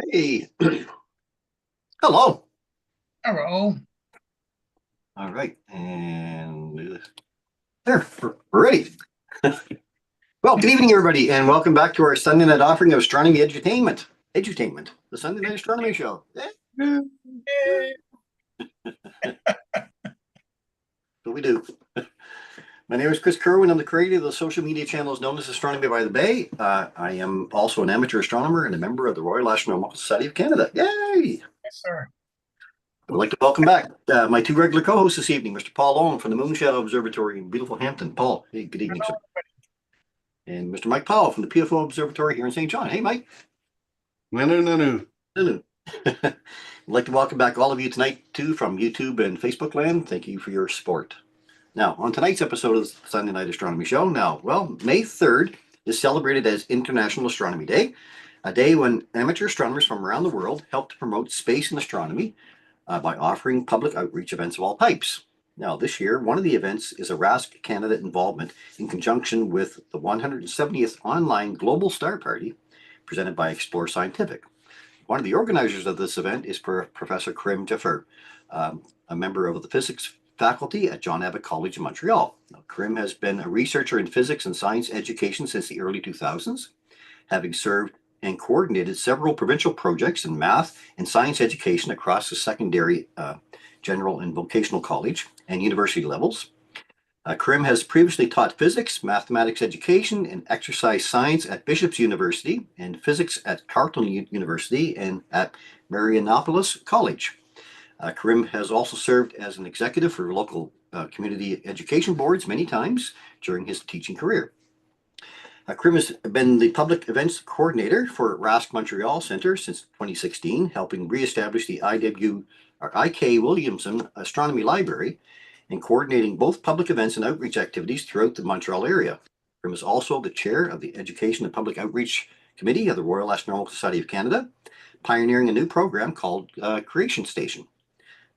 Hey, hello. Hello. All right, and there, we're ready. Well, good evening, everybody, and welcome back to our Sunday night offering of astronomy edutainment. Edutainment, the Sunday night astronomy show. Yay. What we do. My name is Chris Kerwin. I'm the creator of the social media channels known as Astronomy by the Bay. I am also an amateur astronomer and a member of the Royal Astronomical Society of Canada. Yay! Yes, sir. I'd like to welcome back my two regular co-hosts this evening, Mr. Paul Owen from the Moonshadow Observatory in beautiful Hampton. Paul, hey, good evening, sir. And Mr. Mike Powell from the PFO Observatory here in St. John. Hey, Mike. Nanu. Hello. I'd like to welcome back all of you tonight, too, from YouTube and Facebook land. Thank you for your support. Now, on tonight's episode of the Sunday Night Astronomy Show, May 3rd is celebrated as International Astronomy Day, a day when amateur astronomers from around the world help to promote space and astronomy by offering public outreach events of all types. Now, this year, one of the events is a RASC Canada involvement in conjunction with the 170th online Global Star Party presented by Explore Scientific. One of the organizers of this event is Professor Karim Jaffer, a member of the physics faculty at John Abbott College in Montreal. Now, Karim has been a researcher in physics and science education since the early 2000s, having served and coordinated several provincial projects in math and science education across the secondary, general, and vocational college and university levels. Karim has previously taught physics, mathematics education, and exercise science at Bishop's University and physics at Carleton University and at Marianopolis College. Karim has also served as an executive for local community education boards many times during his teaching career. Karim has been the public events coordinator for RASC Montreal Centre since 2016, helping re-establish the IK Williamson Astronomy Library and coordinating both public events and outreach activities throughout the Montreal area. Karim is also the chair of the Education and Public Outreach Committee of the Royal Astronomical Society of Canada, pioneering a new program called Creation Station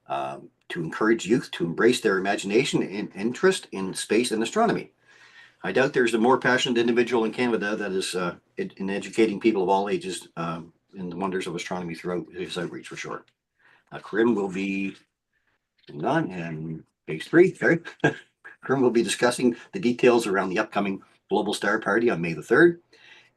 to encourage youth to embrace their imagination and interest in space and astronomy. I doubt there's a more passionate individual in Canada that is in educating people of all ages in the wonders of astronomy throughout his outreach, for sure. Karim will be on and page 3. Sorry. Karim will be discussing the details around the upcoming Global Star Party on May the 3rd,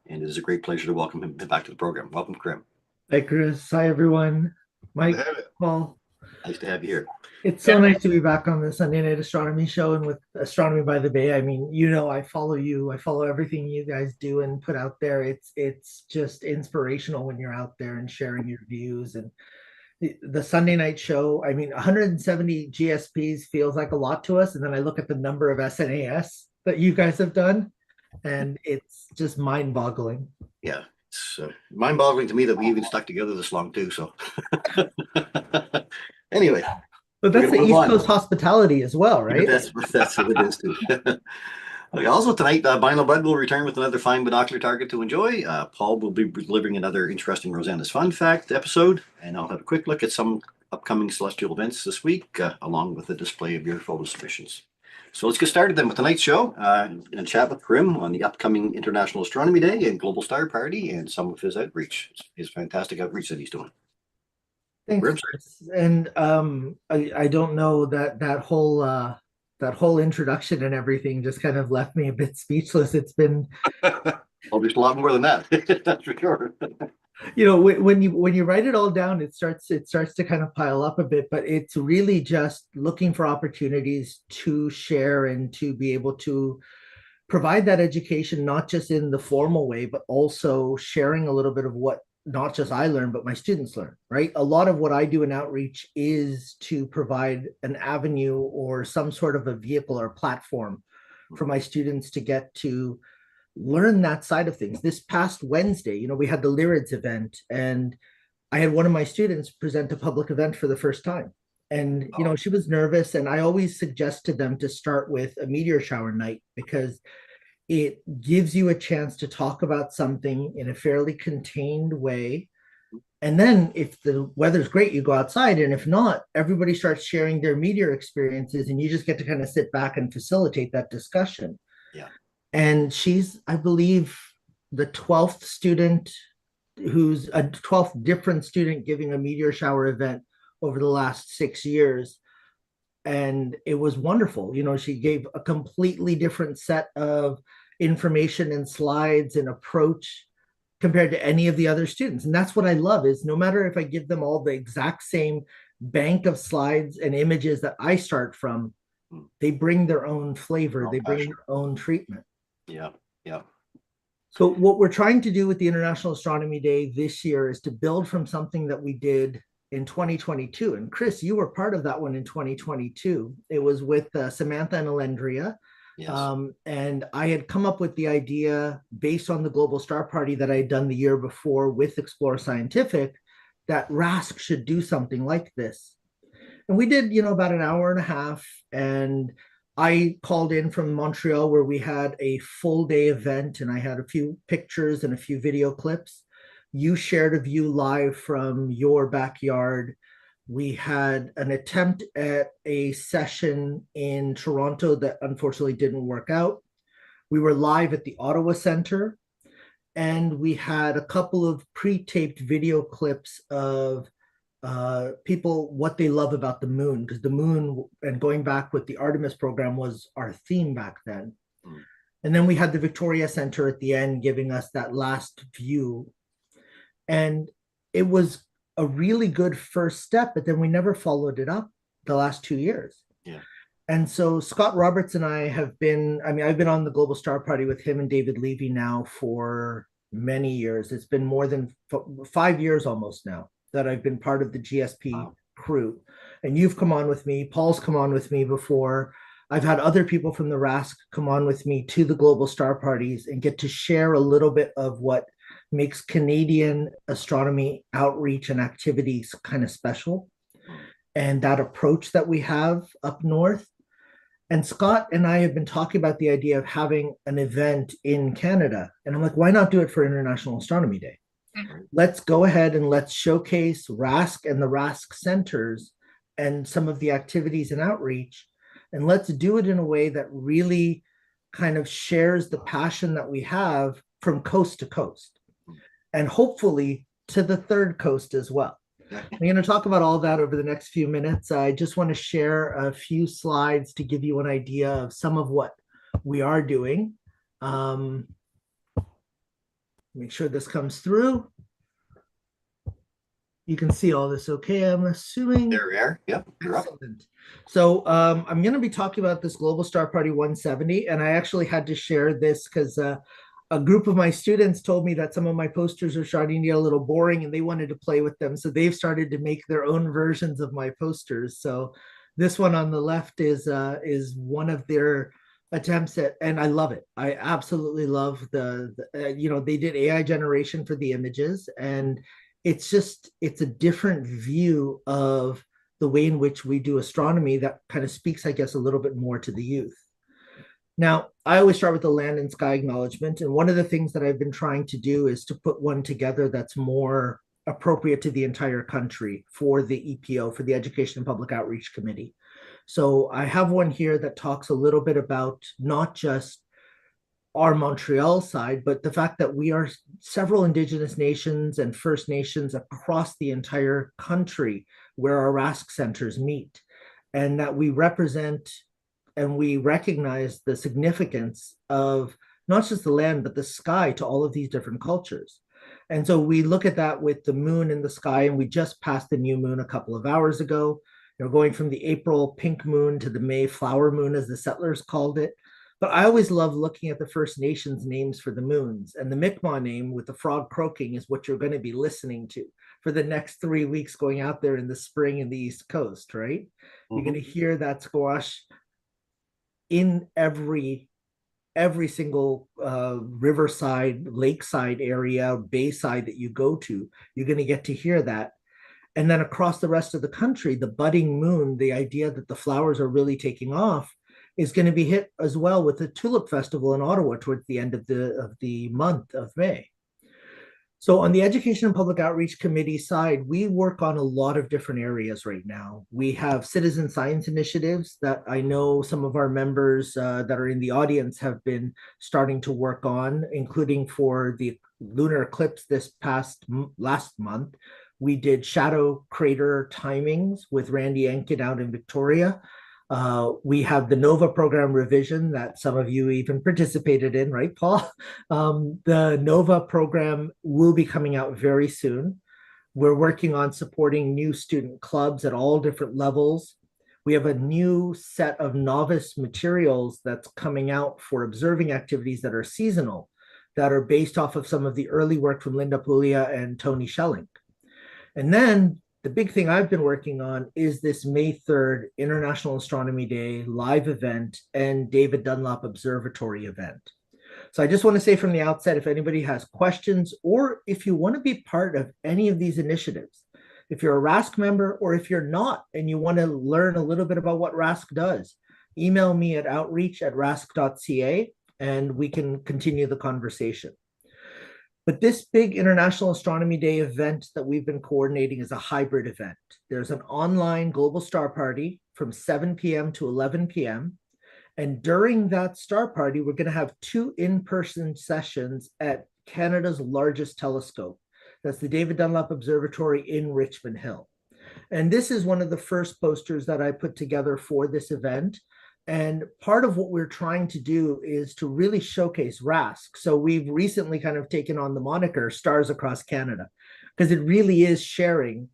and it is a great pleasure to welcome him back to the program. Welcome, Karim. Hi, Chris. Hi, everyone. Mike, Paul. Nice to have you here. It's so nice to be back on the Sunday Night Astronomy Show and with Astronomy by the Bay. I mean, I follow you. I follow everything you guys do and put out there. It's just inspirational when you're out there and sharing your views. And the Sunday night show, I mean, 170 GSPs feels like a lot to us. And then I look at the number of SNAS that you guys have done, and it's just mind-boggling. Yeah, it's mind-boggling to me that we even stuck together this long too. So anyway, but that's the East Coast hospitality as well, right? That's what it is too. Okay, also tonight, Binal Bud will return with another fine binocular target to enjoy. Paul will be delivering another interesting Rosanna's Fun Fact episode, and I'll have a quick look at some upcoming celestial events this week, along with a display of your photo submissions. So let's get started then with tonight's show and chat with Karim on the upcoming International Astronomy Day and Global Star Party and some of his outreach, his fantastic outreach that he's doing. Thanks, Chris. And I don't know that whole introduction and everything just kind of left me a bit speechless. It's been well, there's a lot more than that. That's for sure. When you write it all down, it starts to kind of pile up a bit, but it's really just looking for opportunities to share and to be able to provide that education, not just in the formal way, but also sharing a little bit of what not just I learn, but my students learn, right? A lot of what I do in outreach is to provide an avenue or some sort of a vehicle or platform for my students to get to learn that side of things. This past Wednesday, we had the Lyrids event, and I had one of my students present a public event for the first time. And, she was nervous, and I always suggest to them to start with a meteor shower night because it gives you a chance to talk about something in a fairly contained way. And then if the weather's great, you go outside. And if not, everybody starts sharing their meteor experiences, and you just get to kind of sit back and facilitate that discussion. Yeah. And she's, I believe, the 12th student who's a 12th different student giving a meteor shower event over the last 6 years. And it was wonderful. You know, she gave a completely different set of information and slides and approach compared to any of the other students. And that's what I love is no matter if I give them all the exact same bank of slides and images that I start from, they bring their own flavor, they bring their own treatment. Yeah, yeah. So what we're trying to do with the International Astronomy Day this year is to build from something that we did in 2022. And Chris, you were part of that one in 2022. It was with Samantha and Alendria. Yes. And I had come up with the idea based on the Global Star Party that I had done the year before with Explore Scientific, that RASC should do something like this. And we did, about an hour and a half. And I called in from Montreal where we had a full day event and I had a few pictures and a few video clips. You shared a view live from your backyard. We had an attempt at a session in Toronto that unfortunately didn't work out. We were live at the Ottawa Centre, and we had a couple of pre-taped video clips of people, what they love about the moon, because the moon, and going back with the Artemis program, was our theme back then. And then we had the Victoria Centre at the end giving us that last view. And it was a really good first step, but then we never followed it up the last 2 years. Yeah. And so Scott Roberts and I have been, I've been on the Global Star Party with him and David Levy now for many years. It's been more than 5 years almost now that I've been part of the GSP crew. And you've come on with me, Paul's come on with me before. I've had other people from the RASC come on with me to the Global Star Parties and get to share a little bit of what makes Canadian astronomy outreach and activities kind of special, and that approach that we have up north. And Scott and I have been talking about the idea of having an event in Canada. And I'm like, why not do it for International Astronomy Day? Let's go ahead and let's showcase RASC and the RASC centers and some of the activities and outreach. And let's do it in a way that really kind of shares the passion that we have from coast to coast, and hopefully to the third coast as well. I'm going to talk about all that over the next few minutes. I just want to share a few slides to give you an idea of some of what we are doing. Make sure this comes through. You can see all this okay, I'm assuming. There we are. Yep, you're up. Excellent. So I'm going to be talking about this Global Star Party 170, and I actually had to share this because a group of my students told me that some of my posters are starting to get a little boring and they wanted to play with them. So they've started to make their own versions of my posters. So this one on the left is one of their attempts at, and I love it. I absolutely love they did AI generation for the images, and it's a different view of the way in which we do astronomy that kind of speaks, I guess, a little bit more to the youth. Now, I always start with the land and sky acknowledgement. And one of the things that I've been trying to do is to put one together that's more appropriate to the entire country for the EPO, for the Education and Public Outreach Committee. So I have one here that talks a little bit about not just our Montreal side, but the fact that we are several Indigenous nations and First Nations across the entire country where our RASC centers meet, and that we represent and we recognize the significance of not just the land, but the sky to all of these different cultures. And so we look at that with the moon in the sky, and we just passed the new moon a couple of hours ago. Going from the April pink moon to the May flower moon, as the settlers called it. But I always love looking at the First Nations names for the moons, and the Mi'kmaq name with the frog croaking is what you're going to be listening to for the next 3 weeks going out there in the spring in the East Coast, right? You're going to hear that squash in every single riverside, lakeside area, bayside that you go to. You're going to get to hear that. And then across the rest of the country, the budding moon, the idea that the flowers are really taking off, is going to be hit as well with the Tulip Festival in Ottawa towards the end of the month of May. So on the Education and Public Outreach Committee side, we work on a lot of different areas right now. We have citizen science initiatives that I know some of our members that are in the audience have been starting to work on, including for the lunar eclipse this last month. We did shadow crater timings with Randy Enkin out in Victoria. We have the NOVA program revision that some of you even participated in, right, Paul? The NOVA program will be coming out very soon. We're working on supporting new student clubs at all different levels. We have a new set of novice materials that's coming out for observing activities that are seasonal, that are based off of some of the early work from Linda Puglia and Tony Schelling. And then the big thing I've been working on is this May 3rd International Astronomy Day live event and David Dunlop Observatory event. So I just want to say from the outset, if anybody has questions or if you want to be part of any of these initiatives, if you're a RASC member or if you're not and you want to learn a little bit about what RASC does, email me at outreach@rasc.ca and we can continue the conversation. But this big International Astronomy Day event that we've been coordinating is a hybrid event. There's an online global star party from 7 p.m. to 11 p.m. And during that star party, we're going to have 2 in-person sessions at Canada's largest telescope. That's the David Dunlop Observatory in Richmond Hill. And this is one of the first posters that I put together for this event. And part of what we're trying to do is to really showcase RASC. So we've recently kind of taken on the moniker Stars Across Canada, because it really is sharing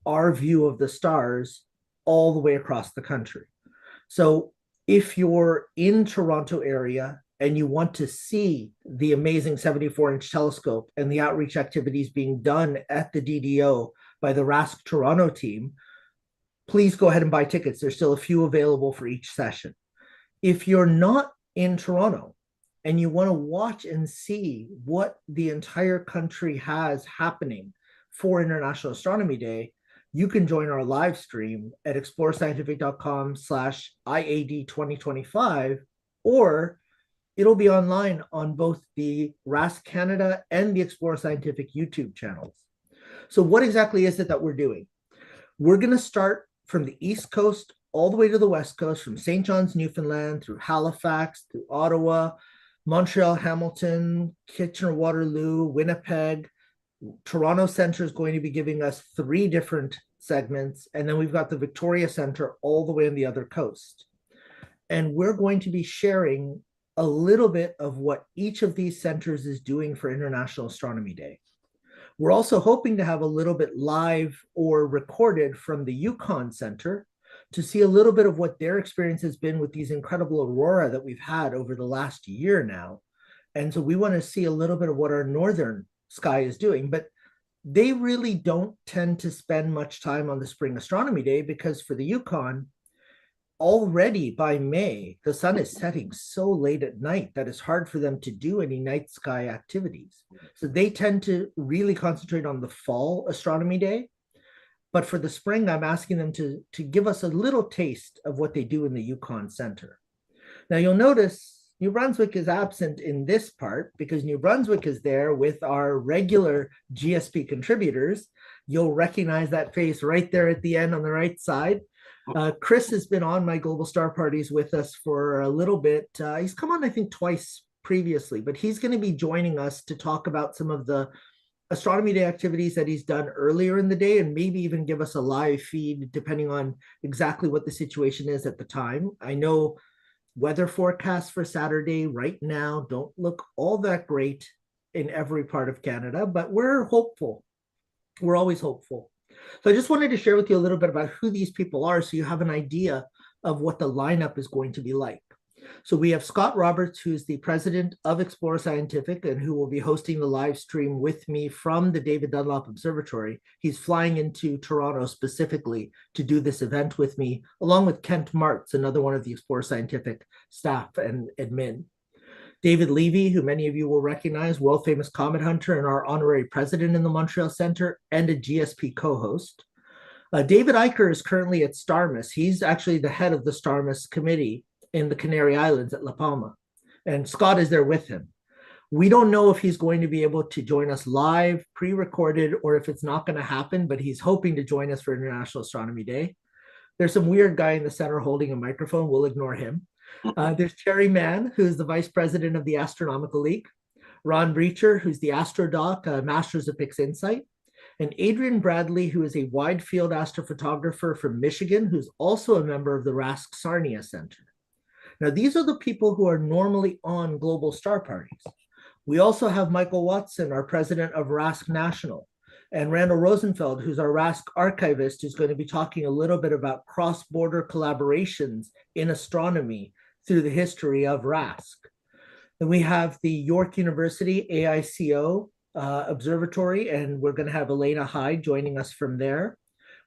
our view of the stars all the way across the country. So if you're in Toronto area and you want to see the amazing 74-inch telescope and the outreach activities being done at the DDO by the RASC Toronto team, please go ahead and buy tickets. There's still a few available for each session. If you're not in Toronto and you want to watch and see what the entire country has happening for International Astronomy Day, you can join our live stream at explorescientific.com/IAD2025, or it'll be online on both the RASC Canada and the Explore Scientific YouTube channels. So what exactly is it that we're doing? We're going to start from the East Coast all the way to the West Coast, from St. John's, Newfoundland, through Halifax, through Ottawa, Montreal, Hamilton, Kitchener-Waterloo, Winnipeg. Toronto Centre is going to be giving us 3 different segments. And then we've got the Victoria Centre all the way on the other coast. And we're going to be sharing a little bit of what each of these centers is doing for International Astronomy Day. We're also hoping to have a little bit live or recorded from the Yukon Center to see a little bit of what their experience has been with these incredible aurora that we've had over the last year now. And so we want to see a little bit of what our northern sky is doing, but they really don't tend to spend much time on the Spring Astronomy Day, because for the Yukon, already by May, the sun is setting so late at night that it's hard for them to do any night sky activities. So they tend to really concentrate on the Fall Astronomy Day. But for the spring, I'm asking them to give us a little taste of what they do in the Yukon Center. Now, you'll notice New Brunswick is absent in this part because New Brunswick is there with our regular GSP contributors. You'll recognize that face right there at the end on the right side. Chris has been on my Global Star Parties with us for a little bit. He's come on, I think, twice previously, but he's going to be joining us to talk about some of the Astronomy Day activities that he's done earlier in the day, and maybe even give us a live feed depending on exactly what the situation is at the time. I know weather forecasts for Saturday right now don't look all that great in every part of Canada, but we're hopeful. We're always hopeful. So I just wanted to share with you a little bit about who these people are so you have an idea of what the lineup is going to be like. So we have Scott Roberts, who's the president of Explore Scientific and who will be hosting the live stream with me from the David Dunlop Observatory. He's flying into Toronto specifically to do this event with me, along with Kent Martz, another one of the Explore Scientific staff and admin. David Levy, who many of you will recognize, world famous comet hunter and our honorary president in the Montreal Center and a GSP co-host. David Eicher is currently at STARMIS. He's actually the head of the STARMIS committee in the Canary Islands at La Palma. And Scott is there with him. We don't know if he's going to be able to join us live, pre-recorded, or if it's not going to happen, but he's hoping to join us for International Astronomy Day. There's some weird guy in the center holding a microphone. We'll ignore him. There's Terry Mann, who's the vice president of the Astronomical League. Ron Breacher, who's the AstroDoc, Masters of PixInsight. And Adrian Bradley, who is a wide field astrophotographer from Michigan, who's also a member of the Rask Sarnia Center. Now, these are the people who are normally on global star parties. We also have Michael Watson, our president of Rask National, and Randall Rosenfeld, who's our Rask archivist, who's going to be talking a little bit about cross-border collaborations in astronomy through the history of Rask. Then we have the York University AICO Observatory, and we're going to have Elena Hyde joining us from there.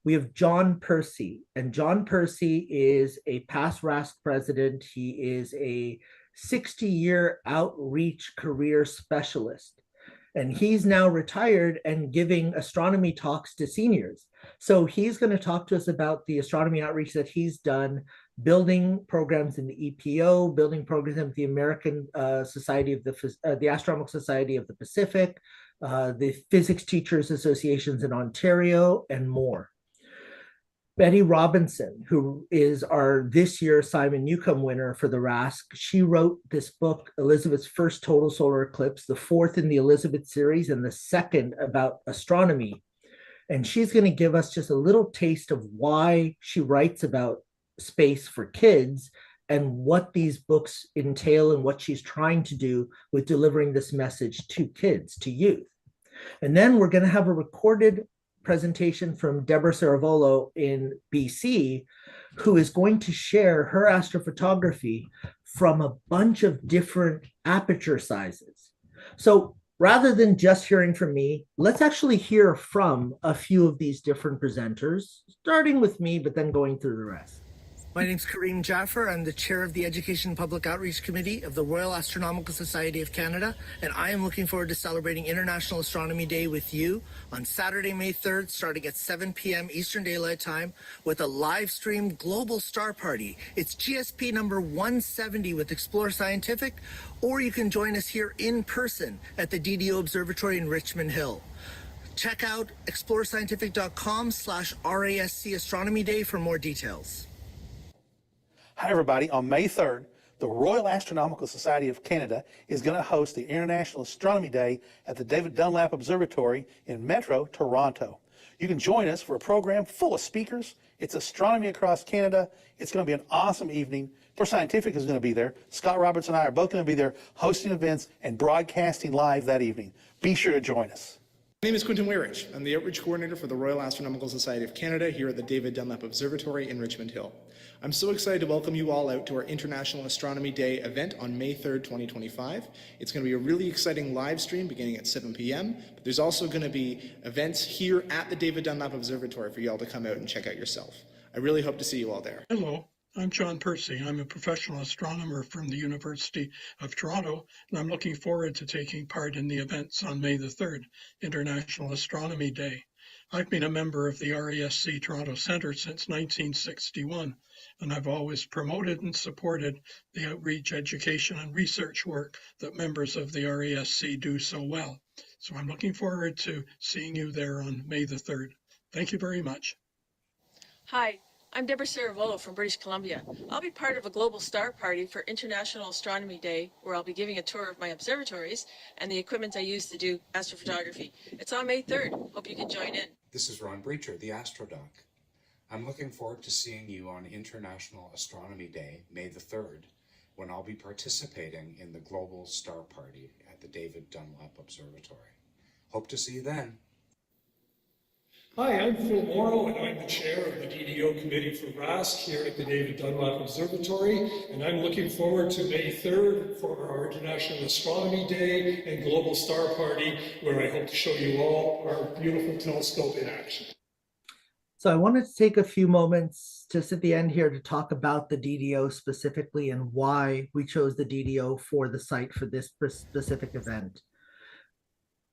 We have John Percy, and John Percy is a past Rask president. He is a 60-year outreach career specialist, and he's now retired and giving astronomy talks to seniors. So he's going to talk to us about the astronomy outreach that he's done, building programs in the EPO, building programs in the American Society of the Astronomical Society of the Pacific, the Physics Teachers Associations in Ontario, and more. Betty Robinson, who is our this year Simon Newcomb winner for the Rask, she wrote this book, Elizabeth's First Total Solar Eclipse, the fourth in the Elizabeth series and the second about astronomy. And she's going to give us just a little taste of why she writes about space for kids and what these books entail and what she's trying to do with delivering this message to kids, to youth. And then we're going to have a recorded presentation from Deborah Saravolo in BC, who is going to share her astrophotography from a bunch of different aperture sizes. So rather than just hearing from me, let's actually hear from a few of these different presenters, starting with me, but then going through the rest. My name's Karim Jaffer. I'm the chair of the Education and Public Outreach Committee of the Royal Astronomical Society of Canada, and I am looking forward to celebrating International Astronomy Day with you on Saturday, May 3rd, starting at 7 p.m. Eastern Daylight Time with a live-streamed global star party. It's GSP number 170 with Explore Scientific, or you can join us here in person at the DDO Observatory in Richmond Hill. Check out explorescientific.com/RASC Astronomy Day for more details. Hi, everybody. On May 3rd, the Royal Astronomical Society of Canada is going to host the International Astronomy Day at the David Dunlap Observatory in Metro, Toronto. You can join us for a program full of speakers. It's astronomy across Canada. It's going to be an awesome evening. Explore Scientific is going to be there. Scott Roberts and I are both going to be there hosting events and broadcasting live that evening. Be sure to join us. My name is Quentin Weirich. I'm the Outreach Coordinator for the Royal Astronomical Society of Canada here at the David Dunlap Observatory in Richmond Hill. I'm so excited to welcome you all out to our International Astronomy Day event on May 3rd, 2025. It's going to be a really exciting live stream beginning at 7 p.m., but there's also going to be events here at the David Dunlap Observatory for you all to come out and check out yourself. I really hope to see you all there. Hello, I'm John Percy. I'm a professional astronomer from the University of Toronto, and I'm looking forward to taking part in the events on May the 3rd, International Astronomy Day. I've been a member of the RASC Toronto Centre since 1961, and I've always promoted and supported the outreach, education, and research work that members of the RASC do so well. So I'm looking forward to seeing you there on May the 3rd. Thank you very much. Hi, I'm Deborah Saravolo from British Columbia. I'll be part of a global star party for International Astronomy Day, where I'll be giving a tour of my observatories and the equipment I use to do astrophotography. It's on May 3rd. Hope you can join in. This is Ron Breacher, the AstroDoc. I'm looking forward to seeing you on International Astronomy Day, May the 3rd, when I'll be participating in the Global Star Party at the David Dunlap Observatory. Hope to see you then. Hi, I'm Phil Morrow, and I'm the chair of the DDO Committee for Rask here at the David Dunlap Observatory, and I'm looking forward to May 3rd for our International Astronomy Day and Global Star Party, where I hope to show you all our beautiful telescope in action. So I wanted to take a few moments just at the end here to talk about the DDO specifically and why we chose the DDO for the site for this specific event.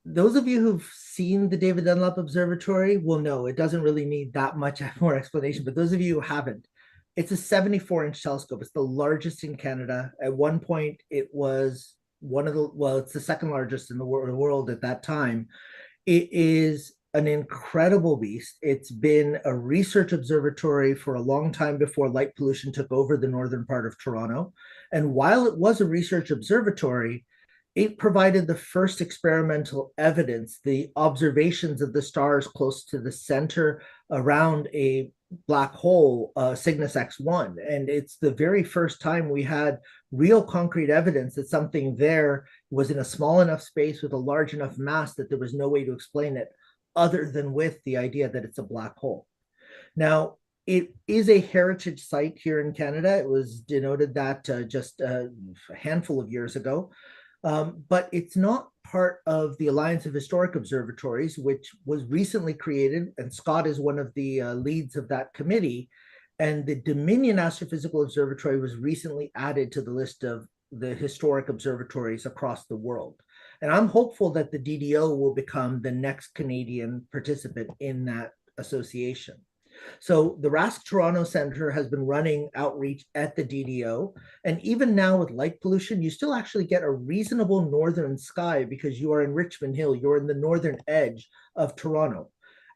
Those of you who've seen the David Dunlap Observatory will know it doesn't really need that much more explanation, but those of you who haven't, it's a 74-inch telescope. It's the largest in Canada. At one point, it was it's the second largest in the world at that time. It is an incredible beast. It's been a research observatory for a long time before light pollution took over the northern part of Toronto. And while it was a research observatory, it provided the first experimental evidence, the observations of the stars close to the center around a black hole, Cygnus X1. And it's the very first time we had real concrete evidence that something there was in a small enough space with a large enough mass that there was no way to explain it other than with the idea that it's a black hole. Now, it is a heritage site here in Canada. It was denoted that just a handful of years ago. But it's not part of the Alliance of Historic Observatories, which was recently created, and Scott is one of the leads of that committee. And the Dominion Astrophysical Observatory was recently added to the list of the historic observatories across the world. And I'm hopeful that the DDO will become the next Canadian participant in that association. So the Rask Toronto Center has been running outreach at the DDO. And even now with light pollution, you still actually get a reasonable northern sky because you are in Richmond Hill. You're in the northern edge of Toronto.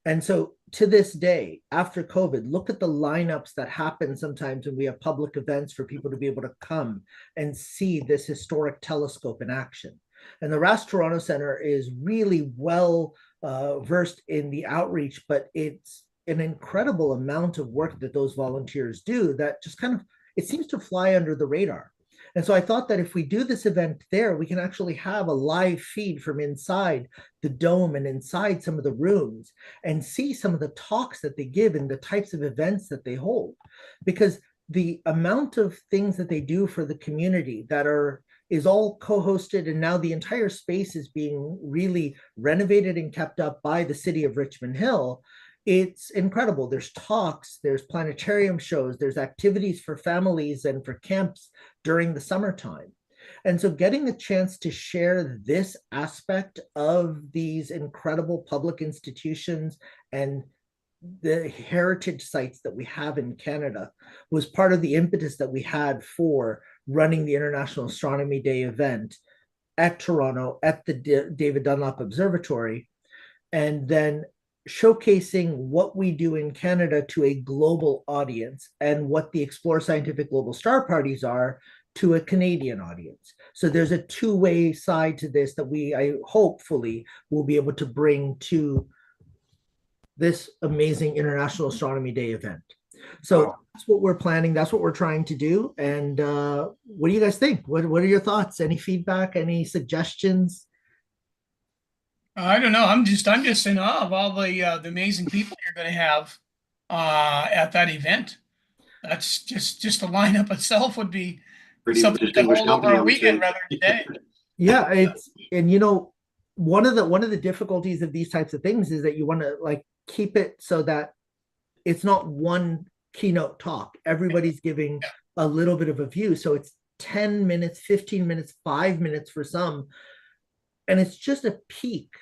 And so to this day, after COVID, look at the lineups that happen sometimes when we have public events for people to be able to come and see this historic telescope in action. And the Rask Toronto Center is really well versed in the outreach, but it's an incredible amount of work that those volunteers do that just kind of, it seems to fly under the radar. And so I thought that if we do this event there, we can actually have a live feed from inside the dome and inside some of the rooms and see some of the talks that they give and the types of events that they hold. Because the amount of things that they do for the community that is all co-hosted, and now the entire space is being really renovated and kept up by the city of Richmond Hill. It's incredible. There's talks, there's planetarium shows, there's activities for families and for camps during the summertime. And so getting the chance to share this aspect of these incredible public institutions and the heritage sites that we have in Canada was part of the impetus that we had for running the International Astronomy Day event at Toronto at the David Dunlop Observatory, and then showcasing what we do in Canada to a global audience and what the Explore Scientific Global Star Parties are to a Canadian audience. So there's a two-way side to this that I hopefully will be able to bring to this amazing International Astronomy Day event. So that's what we're planning. That's what we're trying to do. And what do you guys think? What are your thoughts? Any feedback? Any suggestions? I don't know. I'm just in awe of all the amazing people you're going to have at that event. That's just the lineup itself would be Pretty something to hold over a weekend rather than a day. Yeah, one of the difficulties of these types of things is that you want to like keep it so that it's not one keynote talk. Everybody's giving a little bit of a view. So it's 10 minutes, 15 minutes, 5 minutes for some. And it's just a peak,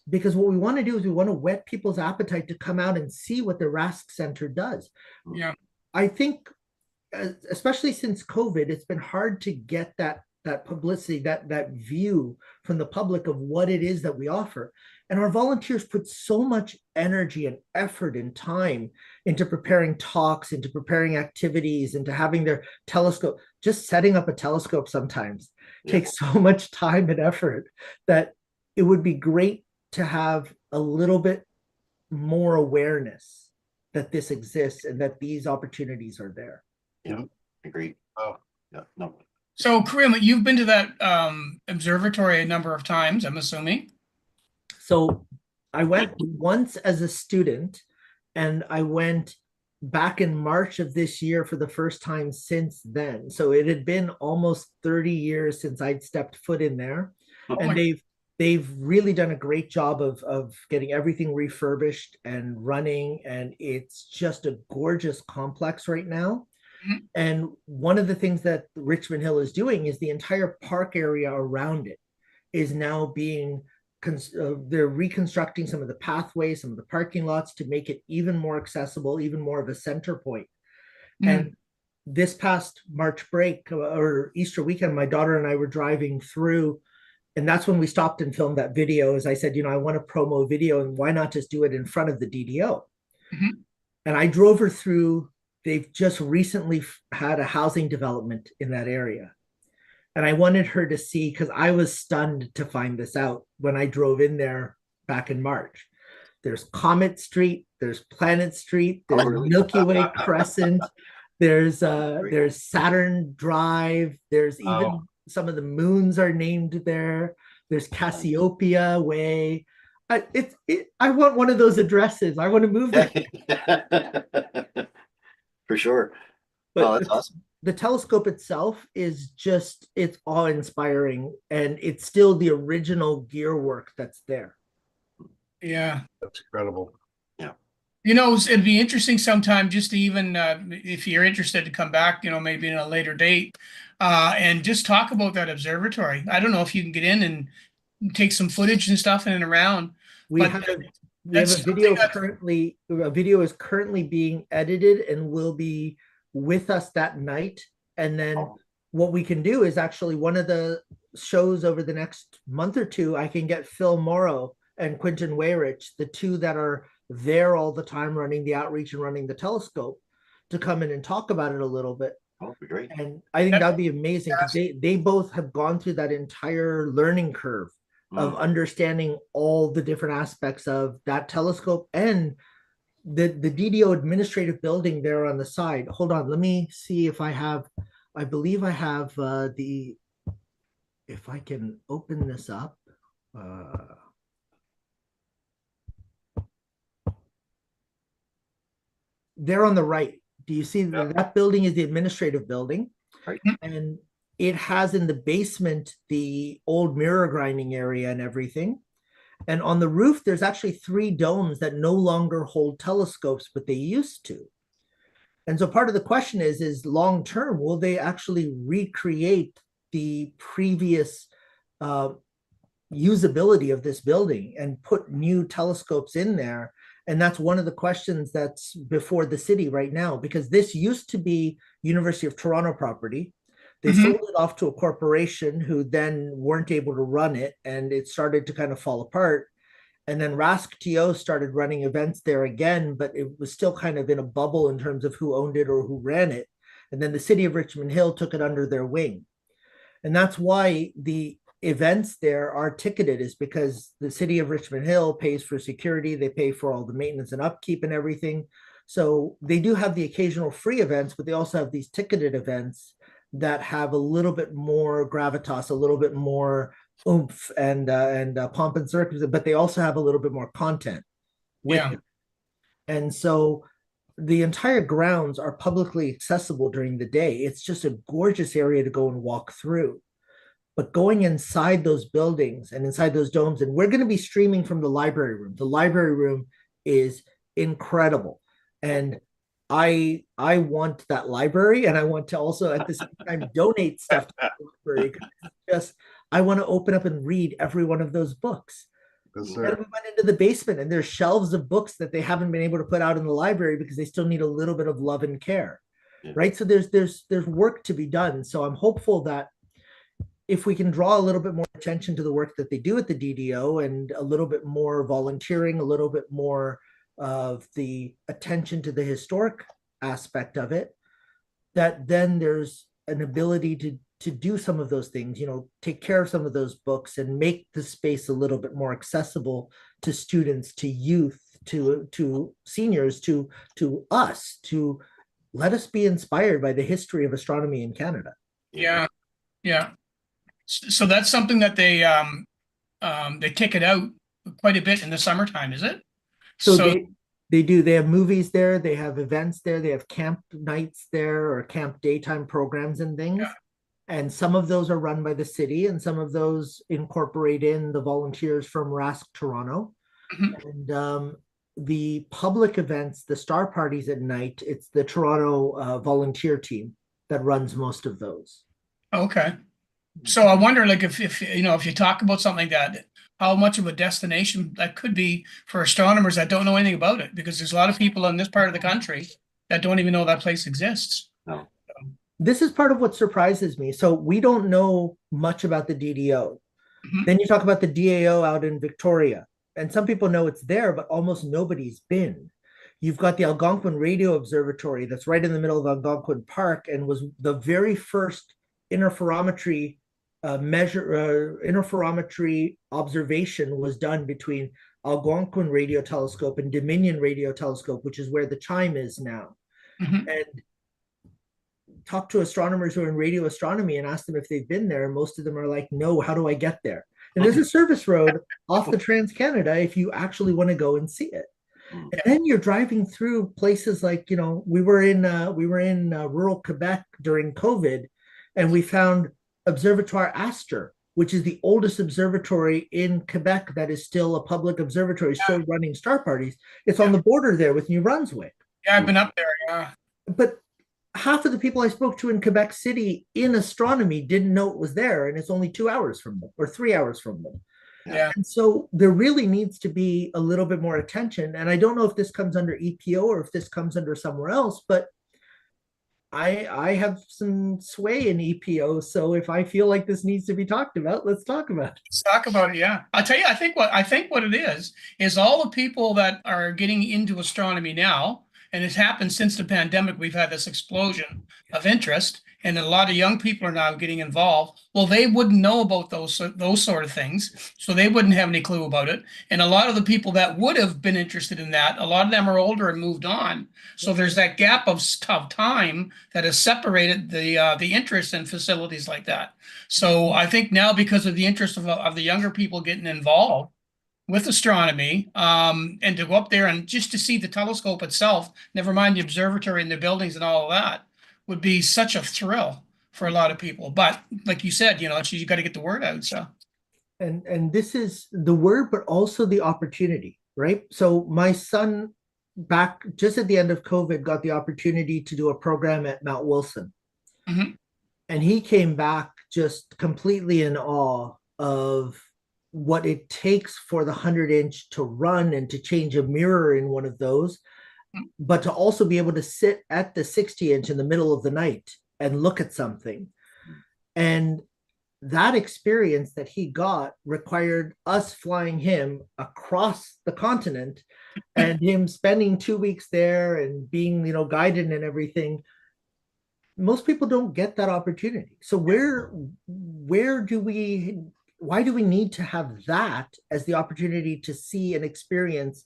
because what we want to do is we want to whet people's appetite to come out and see what the Rask Center does. Yeah. I think, especially since COVID, it's been hard to get that publicity, that view from the public of what it is that we offer. And our volunteers put so much energy and effort and time into preparing talks, into preparing activities, into having their telescope. Just setting up a telescope sometimes takes so much time and effort that it would be great to have a little bit more awareness that this exists and that these opportunities are there. Yeah, agreed. Oh, yeah, no. So, Karim, you've been to that observatory a number of times, I'm assuming. So I went once as a student, and I went back in March of this year for the first time since then. So it had been almost 30 years since I'd stepped foot in there. And they've really done a great job of getting everything refurbished and running. And it's just a gorgeous complex right now. Mm-hmm. And one of the things that Richmond Hill is doing is the entire park area around it is now being they're reconstructing some of the pathways, some of the parking lots to make it even more accessible, even more of a center point. Mm. And this past March break or Easter weekend, my daughter and I were driving through, and that's when we stopped and filmed that video. As I said, I want to promo video, and why not just do it in front of the DDO? Mhm. And I drove her through. They've just recently had a housing development in that area. And I wanted her to see, because I was stunned to find this out when I drove in there back in March. There's Comet Street, there's Planet Street, there's really? Milky Way Crescent, there's Saturn Drive, there's even some of the moons are named there. There's Cassiopeia Way. I want one of those addresses. I want to move there. For sure. But Oh, that's awesome. the telescope itself is just, it's awe-inspiring, and it's still the original gear work that's there. Yeah. That's incredible. It'd be interesting sometime just to even, if you're interested, to come back, maybe in a later date, and just talk about that observatory. I don't know if you can get in and take some footage and stuff in and around. We But have a that's video something a video is currently being edited and will be with us that night. And then what we can do is actually one of the shows over the next month or two, I can get Phil Morrow and Quentin Wayrich, the two that are there all the time running the outreach and running the telescope, to come in and talk about it a little bit. Oh, that'd be great. And I think that'd be amazing, because they both have gone through that entire learning curve of understanding all the different aspects of that telescope and the DDO administrative building there on the side. Hold on, let me see if I believe I have if I can open this up. There on the right, do you see that building is the administrative building? Right. And it has in the basement the old mirror grinding area and everything. And on the roof, there's actually 3 domes that no longer hold telescopes, but they used to. And so part of the question is long term, will they actually recreate the previous usability of this building and put new telescopes in there? And that's one of the questions that's before the city right now, because this used to be University of Toronto property. They sold it off to a corporation who then weren't able to run it, and it started to kind of fall apart. And then RaskTO started running events there again, but it was still kind of in a bubble in terms of who owned it or who ran it. And then the city of Richmond Hill took it under their wing. And that's why the events there are ticketed, is because the city of Richmond Hill pays for security, they pay for all the maintenance and upkeep and everything. So they do have the occasional free events, but they also have these ticketed events that have a little bit more gravitas, a little bit more oomph and pomp and circumstance, but they also have a little bit more content with it. And so the entire grounds are publicly accessible during the day. It's just a gorgeous area to go and walk through. But going inside those buildings and inside those domes, and we're going to be streaming from the library room. The library room is incredible. And I want that library, and I want to also at the same time donate stuff to the library. Just I want to open up and read every one of those books. Yes, And sir. we went into the basement, and there's shelves of books that they haven't been able to put out in the library because they still need a little bit of love and care, right? So there's work to be done. So I'm hopeful that if we can draw a little bit more attention to the work that they do at the DDO, and a little bit more volunteering, a little bit more of the attention to the historic aspect of it, that then there's an ability to do some of those things, take care of some of those books and make the space a little bit more accessible to students, to youth, to seniors, to us, to let us be inspired by the history of astronomy in Canada. Yeah. So that's something that they kick it out quite a bit in the summertime, is it? So they do. They have movies there. They have events there. They have camp nights there, or camp daytime programs and things. Yeah. And some of those are run by the city, and some of those incorporate in the volunteers from Rask Toronto. And the public events, the star parties at night, it's the Toronto volunteer team that runs most of those. Okay. So I wonder, like, if you talk about something like that, how much of a destination that could be for astronomers that don't know anything about it, because there's a lot of people in this part of the country that don't even know that place exists. No. This is part of what surprises me. So we don't know much about the DDO. Mhm. Then you talk about the DAO out in Victoria, and some people know it's there, but almost nobody's been. You've got the Algonquin Radio Observatory that's right in the middle of Algonquin Park and was the very first interferometry interferometry observation was done between Algonquin Radio Telescope and Dominion Radio Telescope, which is where the chime is now. Mhm. And talk to astronomers who are in radio astronomy and ask them if they've been there. And most of them are like, no, how do I get there? And there's a service road off the Trans Canada if you actually want to go and see it. And then you're driving through places like, we were in rural Quebec during COVID, and we found Observatoire Astor, which is the oldest observatory in Quebec that is still a public observatory, still running star parties. It's on the border there with New Brunswick. Yeah, I've been up there. Yeah. But half of the people I spoke to in Quebec City in astronomy didn't know it was there, and it's only 2 hours from them or 3 hours from them. Yeah. And so there really needs to be a little bit more attention. And I don't know if this comes under EPO or if this comes under somewhere else, but I have some sway in EPO. So if I feel like this needs to be talked about, let's talk about it. Let's talk about it. Yeah. I'll tell you, I think what it is all the people that are getting into astronomy now, and it's happened since the pandemic. We've had this explosion of interest, and a lot of young people are now getting involved. Well, they wouldn't know about those sort of things, so they wouldn't have any clue about it. And a lot of the people that would have been interested in that, a lot of them are older and moved on. So there's that gap of time that has separated the interest in facilities like that. So I think now, because of the interest of the younger people getting involved with astronomy, and to go up there and just to see the telescope itself, never mind the observatory and the buildings and all of that, would be such a thrill for a lot of people. But like you said, you got to get the word out. So, and this is the word, but also the opportunity, right? So my son, back just at the end of COVID, got the opportunity to do a program at Mount Wilson. Mhm. And he came back just completely in awe of what it takes for the 100-inch to run and to change a mirror in one of those, but to also be able to sit at the 60-inch in the middle of the night and look at something. And that experience that he got required us flying him across the continent and him spending 2 weeks there and being, guided and everything. Most people don't get that opportunity. So why do we need to have that as the opportunity to see and experience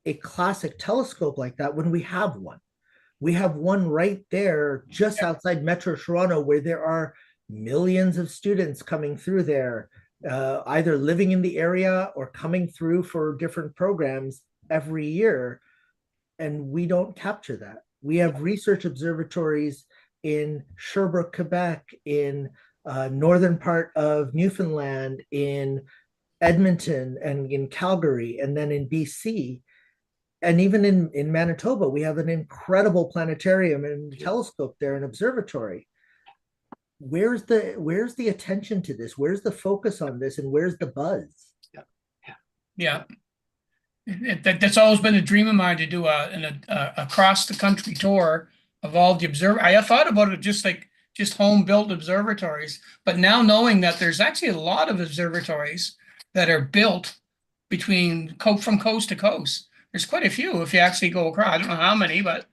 a classic telescope like that when we have one? We have one right there just outside Metro Toronto, where there are millions of students coming through there, either living in the area or coming through for different programs every year. And we don't capture that. We have research observatories in Sherbrooke, Quebec, in northern part of Newfoundland, in Edmonton, and in Calgary, and then in BC. And even in Manitoba, we have an incredible planetarium and telescope there, an observatory. Where's the attention to this? Where's the focus on this? And where's the buzz? Yeah. That's always been a dream of mine, to do a across the country tour of all the I thought about it just home built observatories, but now knowing that there's actually a lot of observatories that are built from coast to coast. There's quite a few if you actually go across. I don't know how many, but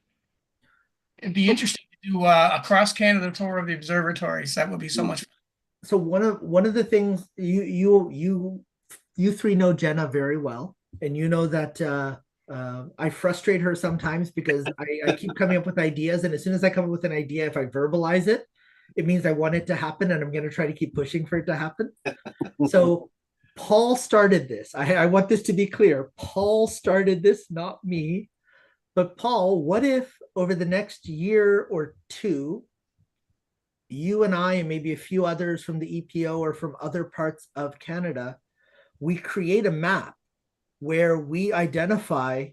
it'd be interesting to do a cross Canada tour of the observatories. That would be so much fun. So one of the things you three know Jenna very well, and you know that I frustrate her sometimes because I keep coming up with ideas, and as soon as I come up with an idea, if I verbalize it, it means I want it to happen, and I'm going to try to keep pushing for it to happen. So Paul started this. I want this to be clear. Paul started this, not me. But Paul, what if over the next year or two, you and I and maybe a few others from the EPO or from other parts of Canada, we create a map where we identify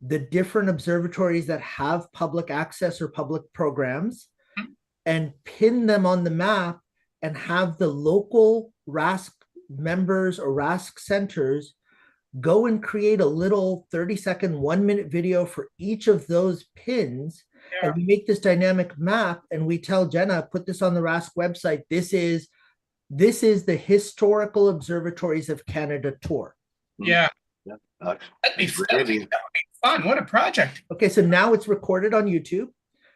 the different observatories that have public access or public programs and pin them on the map and have the local RASC members or RASC centers go and create a little 30-second, 1-minute video for each of those pins and we make this dynamic map, and we tell Jenna, put this on the RASC website. This is the Historical Observatories of Canada tour. Yeah. Yeah. That'd be Really? fun. What a project. Okay, so now it's recorded on YouTube.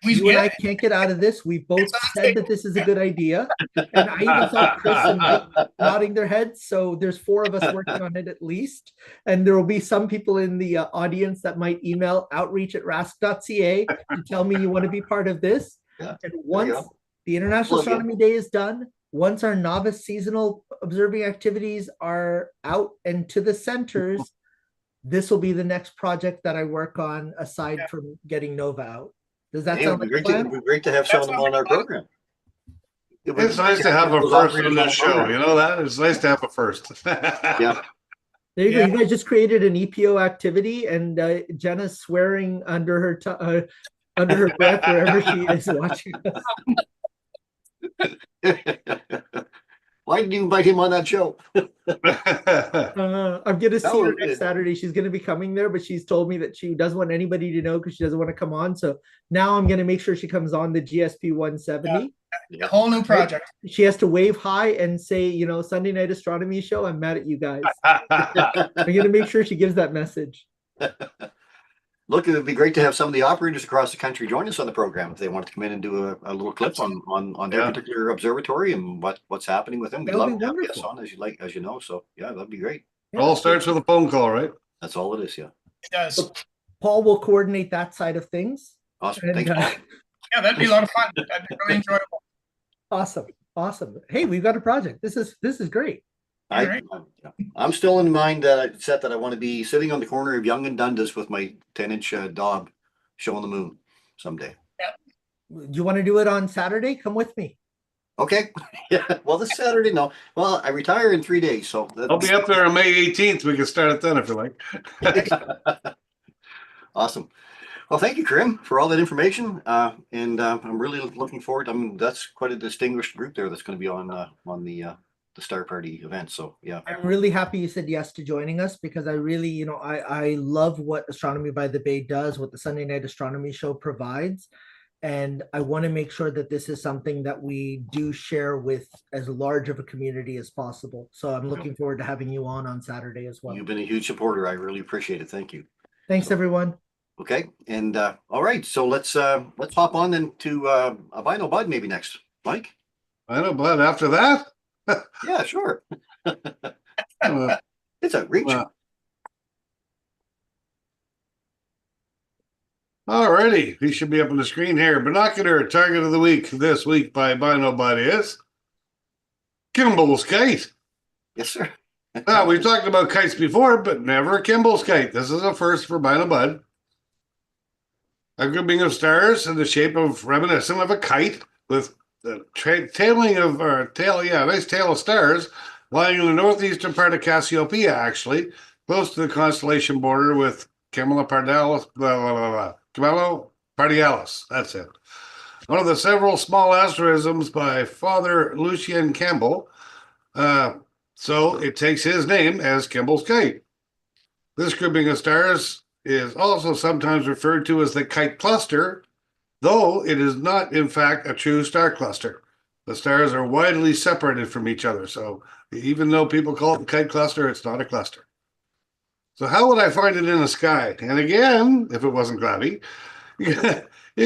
We You and I get can't get out of this. We both It's on said tape. that this is a good idea. And I even saw Chris and Mike nodding their heads. So there's 4 of us working on it at least. And there will be some people in the audience that might email outreach@rasc.ca to tell me you want to be part of this. Yeah, And once go. the International Plug in. Astronomy Day is done, once our novice seasonal observing activities are out and to the centers, this will be the next project that I work on aside from getting NOVA out. Does that Hey, sound it'd like be a great plan? it'd be great to have some of them on our program. It would It's be nice great to have a those first operators on this the show. program. You know that? It's nice to have a first. Yeah. There you Yeah. go. You guys just created an EPO activity, and Jenna's swearing under her breath wherever she is watching us. Why did you invite him on that show? I'm gonna see Oh, her next it- Saturday. She's gonna be coming there, but she's told me that she doesn't want anybody to know because she doesn't want to come on. So now I'm gonna make sure she comes on the GSP 170. a whole new project. She has to wave hi and say, Sunday night astronomy show. I'm mad at you guys. I'm gonna make sure she gives that message. Look, it would be great to have some of the operators across the country join us on the program if they wanted to come in and do a little clip on their Yeah. particular observatory and what's happening with them. We'd That would love be to have guests wonderful. on as you know. So yeah, that'd be great. Yeah. All starts with a phone call, right? That's all it is. Yeah. It does. Paul will coordinate that side of things. Awesome. And, Thanks. Paul. Yeah, that'd be a lot of fun. That'd be really enjoyable. Awesome. Hey, we've got a project. This is great. I'm still in mind set that I want to be sitting on the corner of Yonge and Dundas with my 10-inch Dob showing the moon someday. Do you want to do it on Saturday? Come with me. Okay. Yeah. Well, this Saturday, no. Well, I retire in 3 days, so I'll be up there on May 18th. We can start it then if you like. Awesome. Well, thank you, Karim, for all that information. And I'm really looking forward. That's quite a distinguished group there that's going to be on the Star Party event. So yeah. I'm really happy you said yes to joining us because I really, I love what Astronomy by the Bay does, what the Sunday Night Astronomy Show provides. And I want to make sure that this is something that we do share with as large of a community as possible. So I'm looking forward to having you on Saturday as well. You've been a huge supporter. I really appreciate it. Thank you. Thanks, everyone. Okay. And all right. So let's hop on then to a Vinyl Bud maybe next. Mike? I know, but after that, Yeah, sure. uh, It's a reach. alrighty, he should be up on the screen here. Binocular target of the week this week by Bino Bud is Kimball's kite. Yes, sir. Now, we've talked about kites before, but never a Kimball's kite. This is a first for Bino Bud. A grouping of stars in the shape of reminiscent of a kite with the nice tail of stars lying in the northeastern part of Cassiopeia, actually, close to the constellation border with Camelopardalis, Camelopardalis. That's it. One of the several small asterisms by Father Lucien Campbell. So it takes his name as Kimball's kite. This grouping of stars is also sometimes referred to as the kite cluster, though it is not, in fact, a true star cluster. The stars are widely separated from each other, so even though people call it the kite cluster, it's not a cluster. So how would I find it in the sky? And again, if it wasn't cloudy, you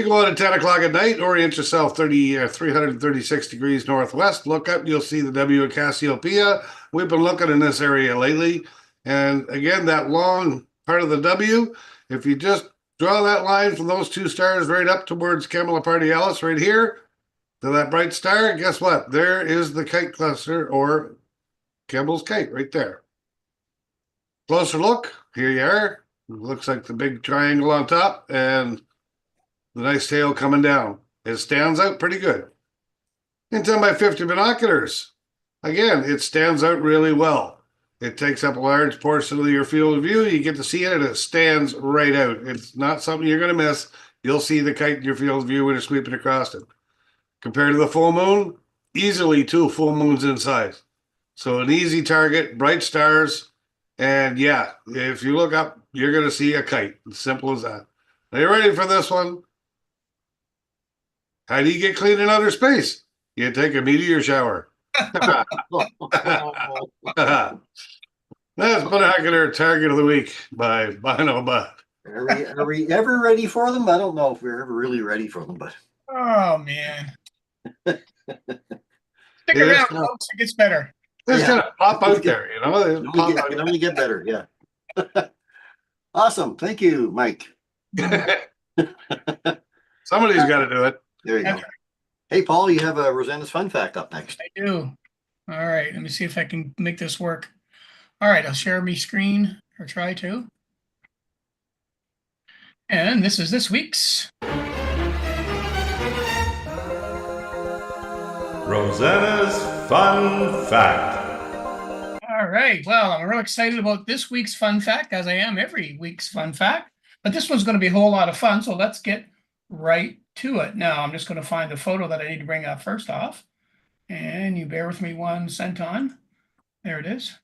go out at 10 o'clock at night, orient yourself 336 degrees northwest, look up, you'll see the W of Cassiopeia. We've been looking in this area lately. And again, that long part of the W, if you just draw that line from those two stars right up towards Camelopardalis right here to that bright star, guess what? There is the kite cluster or Campbell's kite right there. Closer look, here you are. It looks like the big triangle on top and the nice tail coming down. It stands out pretty good. In 10 by 50 binoculars, again, it stands out really well. It takes up a large portion of your field of view. You get to see it and it stands right out. It's not something you're going to miss. You'll see the kite in your field of view when you're sweeping across it. Compared to the full moon, easily 2 full moons in size. So an easy target, bright stars, and yeah, if you look up, you're going to see a kite. As simple as that. Are you ready for this one? How do you get clean in outer space? You take a meteor shower. That's Binocular Target of the Week by Bino Bud. Are we ever ready for them? I don't know if we're ever really ready for them, but Oh man. Stick Yeah, around, that's folks. It gets better. They just Yeah. kind of pop out there, you know? They it pop can only get better. Yeah. Awesome. Thank you, Mike. out. Somebody's got to do it. There you That's go. Hey, Paul, you have a Rosanna's fun fact up next. I do. All right, let me see if I can make this work. All right, I'll share my screen or try to. And this is this week's. Rosanna's Fun Fact. All right, well, I'm real excited about this week's fun fact, as I am every week's fun fact. But this one's going to be a whole lot of fun, so let's get right to it. Now, I'm just going to find the photo that I need to bring up first off. And you bear with me one centon. There it is.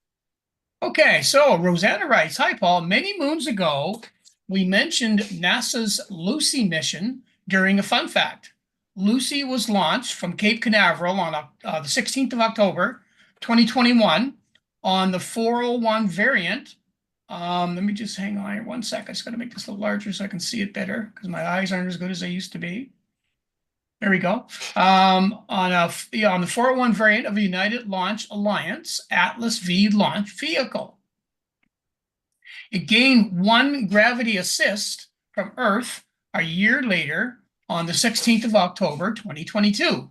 Okay, so Rosanna writes, hi, Paul. Many moons ago, we mentioned NASA's Lucy mission during a fun fact. Lucy was launched from Cape Canaveral on the 16th of October, 2021 on the 401 variant. Let me just hang on here one sec. I just got to make this a little larger so I can see it better because my eyes aren't as good as they used to be. There we go. On the 401 variant of the United Launch Alliance Atlas V launch vehicle. It gained one gravity assist from Earth a year later on the 16th of October, 2022.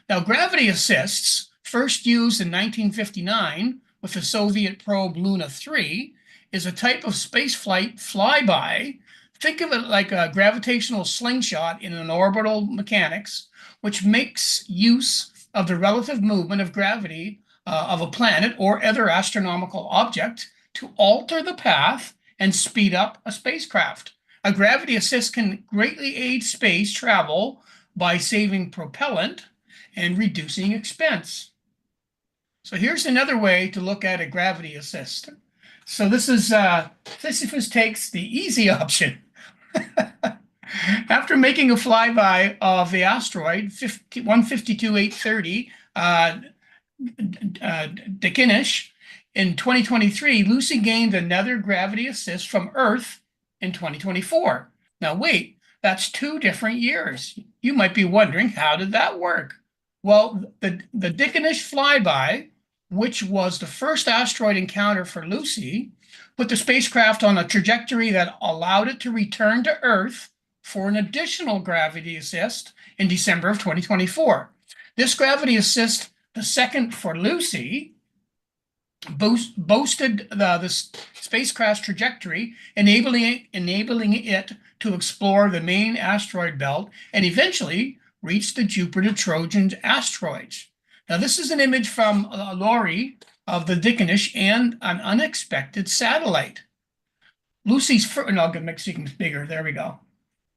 Now, gravity assists, first used in 1959 with the Soviet probe Luna 3, is a type of spaceflight flyby. Think of it like a gravitational slingshot in an orbital mechanics, which makes use of the relative movement of gravity of a planet or other astronomical object to alter the path and speed up a spacecraft. A gravity assist can greatly aid space travel by saving propellant and reducing expense. So here's another way to look at a gravity assist. So this is Sisyphus takes the easy option. After making a flyby of the asteroid 152-830 Dickinich in 2023, Lucy gained another gravity assist from Earth in 2024. Now wait, that's 2 different years. You might be wondering, how did that work? Well, the Dickinich flyby, which was the first asteroid encounter for Lucy, put the spacecraft on a trajectory that allowed it to return to Earth for an additional gravity assist in December of 2024. This gravity assist, the second for Lucy, boosted the spacecraft's trajectory, enabling it to explore the main asteroid belt and eventually reach the Jupiter Trojan asteroids. Now, this is an image from LORRI of the Dickinich and an unexpected satellite. Lucy's first, and I'll make it bigger. There we go.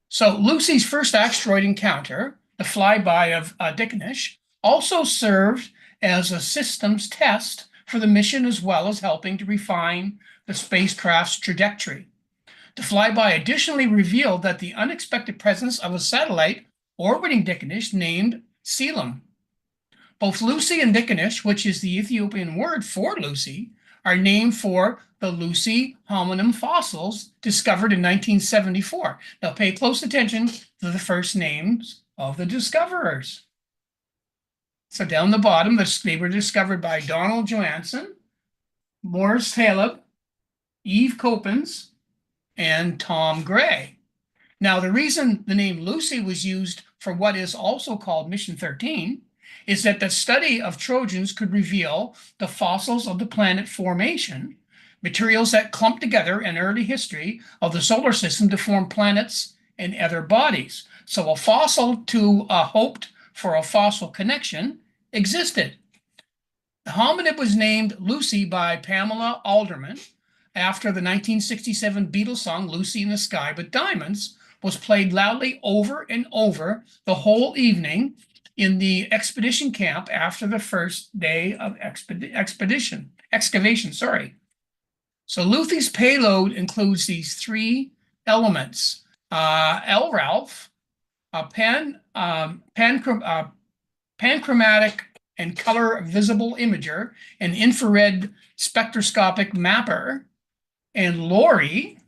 So Lucy's first asteroid encounter, the flyby of Dickinich, also served as a systems test for the mission, as well as helping to refine the spacecraft's trajectory. The flyby additionally revealed that the unexpected presence of a satellite orbiting Dickinich named Selim. Both Lucy and Dickinich, which is the Ethiopian word for Lucy, are named for the Lucy hominin fossils discovered in 1974. Now pay close attention to the first names of the discoverers. So down the bottom, they were discovered by Donald Johanson, Morris Taleb, Eve Coppens, and Tom Gray. Now, the reason the name Lucy was used for what is also called Mission 13 is that the study of Trojans could reveal the fossils of the planet formation, materials that clumped together in early history of the solar system to form planets and other bodies. So a fossil to hoped for a fossil connection existed. The hominid was named Lucy by Pamela Alderman after the 1967 Beatles song Lucy in the Sky with Diamonds was played loudly over and over the whole evening in the expedition camp after the first day of excavation. So Lucy's payload includes these 3 elements: L. Ralph, a panchromatic and color visible imager, an infrared spectroscopic mapper, and Lori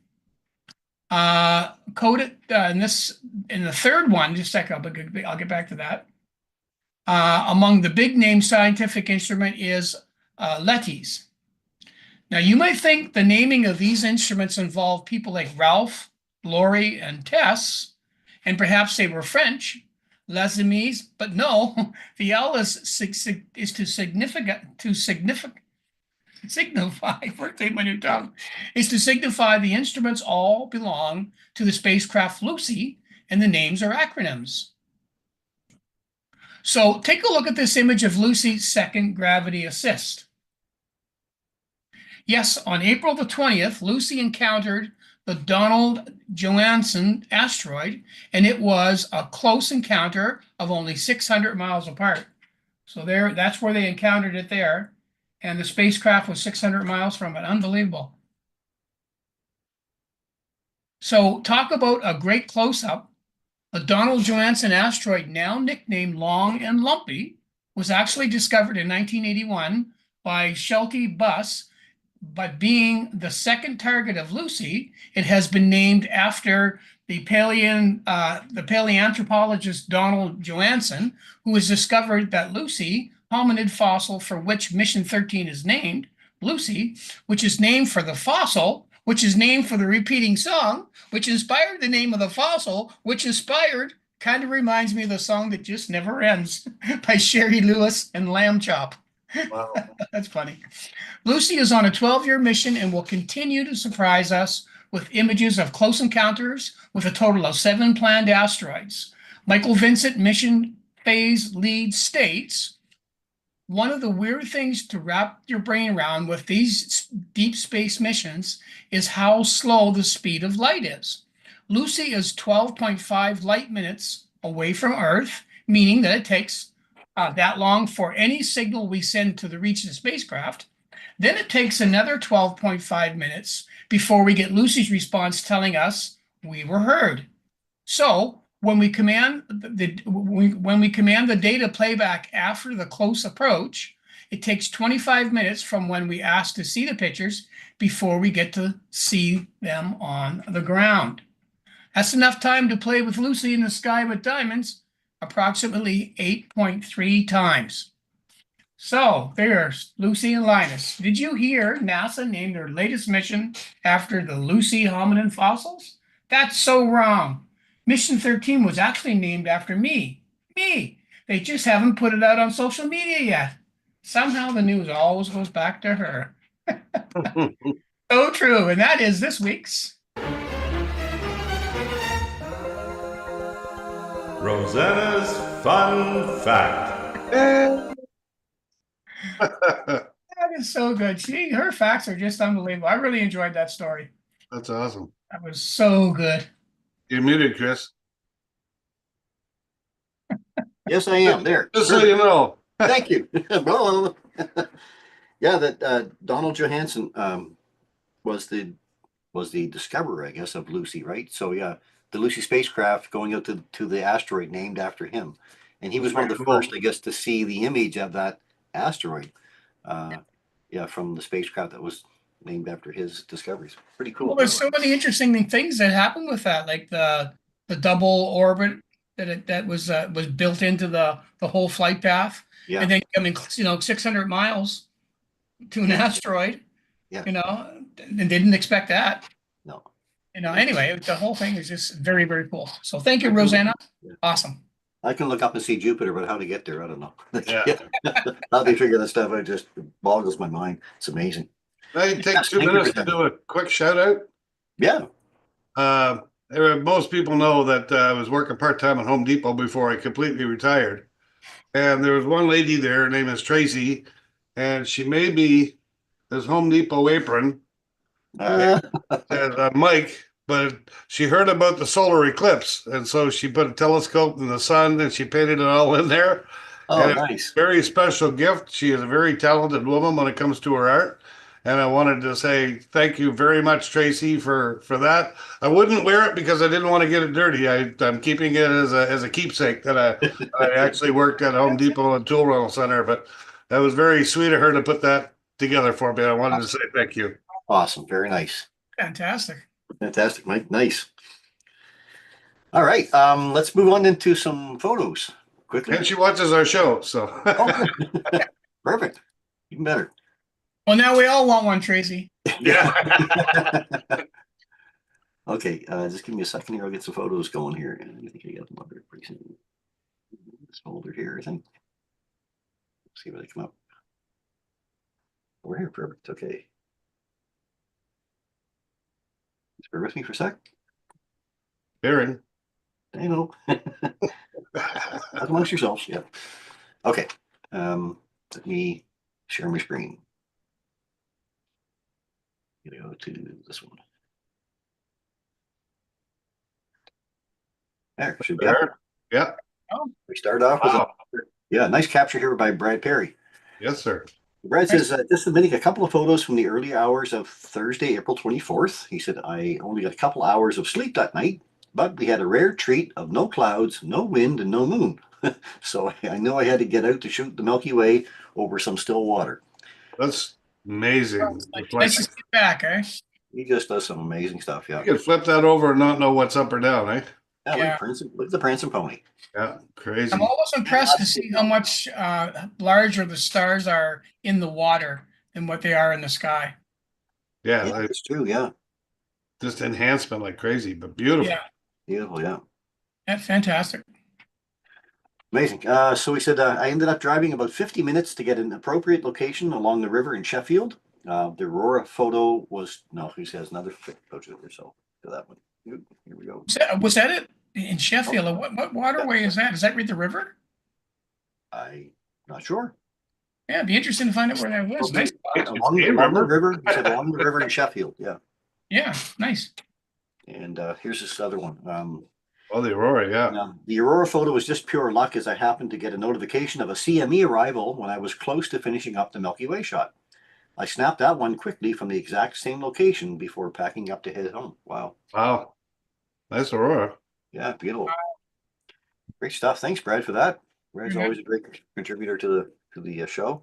coded in the third one. Just a second, I'll get back to that. Among the big name scientific instrument is Lettys. Now you might think the naming of these instruments involved people like Ralph, Lori, and Tess, and perhaps they were French, les amis, but no, the L is to signify, for take my new tongue, is to signify the instruments all belong to the spacecraft Lucy, and the names are acronyms. So take a look at this image of Lucy's second gravity assist. Yes, on April the 20th, Lucy encountered the Donald Johanson asteroid, and it was a close encounter of only 600 miles apart. So that's where they encountered it there, and the spacecraft was 600 miles from it. Unbelievable. So talk about a great close-up. The Donald Johanson asteroid, now nicknamed Long and Lumpy, was actually discovered in 1981 by Shelty Buss. But being the second target of Lucy, it has been named after the paleoanthropologist Donald Johanson, who has discovered that Lucy, hominid fossil for which Mission 13 is named, Lucy, which is named for the fossil, which is named for the repeating song, which inspired the name of the fossil, which inspired, kind of reminds me of the song that just never ends by Sherry Lewis and Lamb Chop. Wow. That's funny. Lucy is on a 12-year mission and will continue to surprise us with images of close encounters with a total of 7 planned asteroids. Michael Vincent, mission phase lead, states, one of the weird things to wrap your brain around with these deep space missions is how slow the speed of light is. Lucy is 12.5 light minutes away from Earth, meaning that it takes that long for any signal we send to reach the spacecraft. Then it takes another 12.5 minutes before we get Lucy's response telling us we were heard. So when we command the data playback after the close approach, it takes 25 minutes from when we ask to see the pictures before we get to see them on the ground. That's enough time to play with Lucy in the sky with diamonds, approximately 8.3 times. So there's Lucy and Linus. Did you hear NASA named their latest mission after the Lucy hominin fossils? That's so wrong. Mission 13 was actually named after me. Me. They just haven't put it out on social media yet. Somehow the news always goes back to her. So true. And that is this week's Rosanna's Fun Fact. That is so good. Her facts are just unbelievable. I really enjoyed that story. That's awesome. That was so good. You're muted, Chris. Yes, I am. There. Just so you know. Thank you. Well, yeah, that Donald Johanson was the discoverer, I guess, of Lucy, right? So yeah, the Lucy spacecraft going out to the asteroid named after him, and he was one of the first, I guess, to see the image of that asteroid. Yeah, from the spacecraft that was named after his discoveries. Pretty cool. Well, there's so many interesting things that happened with that, like the double orbit that was built into the whole flight path. Yeah. And then coming 600 miles to an asteroid. Yeah. And didn't expect that. No. Anyway, the whole thing is just very, very cool. So thank you, Rosanna. Yeah. Awesome. I can look up and see Jupiter, but how to get there, I don't know. Yeah. How they figure that stuff out just boggles my mind. It's amazing. I take 2 Thank you minutes for to that. do a quick shout out. Yeah. Most people know that I was working part-time at Home Depot before I completely retired. And there was one lady there, her name is Tracy, and she made me this Home Depot apron and a mic, but she heard about the solar eclipse, and so she put a telescope in the sun and she painted it all in there. Oh, And nice. very special gift. She is a very talented woman when it comes to her art. And I wanted to say thank you very much, Tracy, for that. I wouldn't wear it because I didn't want to get it dirty. I'm keeping it as a keepsake that I actually worked at Home Depot and Tool Rental Center. But that was very sweet of her to put that together for me. I wanted to say thank you. Awesome. Very nice. Fantastic. Fantastic, Mike. Nice. All right. Let's move on into some photos quickly. And she watches our show, so. Oh, good. Perfect. Even better. Well, now we all want one, Tracy. Yeah. Okay, just give me a second here. I'll get some photos going here. I think I got them up there pretty soon. This folder here, I think. Let's see where they come up. We're here. Perfect. Okay. Just bear with me for a sec. Aaron. I know. Talk amongst yourselves. Yeah. Okay. Let me share my screen. Gonna go to this one. There, should be up. Yeah. We start off with a nice capture here by Brad Perry. Yes, sir. Brad says, just submitting a couple of photos from the early hours of Thursday, April 24th. He said, I only got a couple hours of sleep that night, but we had a rare treat of no clouds, no wind, and no moon. So I know I had to get out to shoot the Milky Way over some still water. That's amazing. Nice to see you back, eh? He just does some amazing stuff. Yeah. You can flip that over and not know what's up or down, eh? Yeah. Look at the prancing pony. Yeah, crazy. I'm always impressed to see how much larger the stars are in the water than what they are in the sky. Yeah, Yeah, it's true. Yeah. just enhancement like crazy, but beautiful. Yeah, Beautiful. Yeah. that's fantastic. Amazing. So he said, I ended up driving about 50 minutes to get an appropriate location along the river in Sheffield. The Aurora photo was, no, he says another photo there. So to that one. Here we go. Was that it in Sheffield? What waterway is that? Is that the river? I'm not sure. Yeah, it'd be interesting to find out where that was. Nice. Along the river. He said along the river in Sheffield. Yeah. Yeah, nice. And here's this other one. Oh, the Aurora, yeah. The Aurora photo was just pure luck as I happened to get a notification of a CME arrival when I was close to finishing up the Milky Way shot. I snapped that one quickly from the exact same location before packing up to head home. Wow. Wow. Nice Aurora. Yeah, beautiful. Great stuff. Thanks, Brad, for that. Brad's always a great contributor to the show.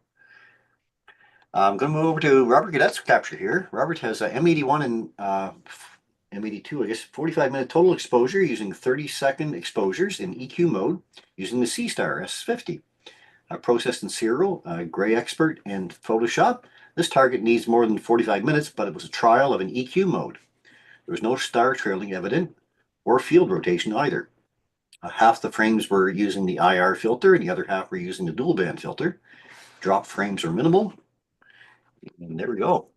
I'm going to move over to Robert Cadet's capture here. Robert has a M81 and M82, I guess, 45-minute total exposure using 30-second exposures in EQ mode using the C-Star S50. Processed in Serial, Gray Expert, and Photoshop. This target needs more than 45 minutes, but it was a trial of an EQ mode. There was no star trailing evident or field rotation either. Half the frames were using the IR filter and the other half were using the dual band filter. Drop frames are minimal. And there we go.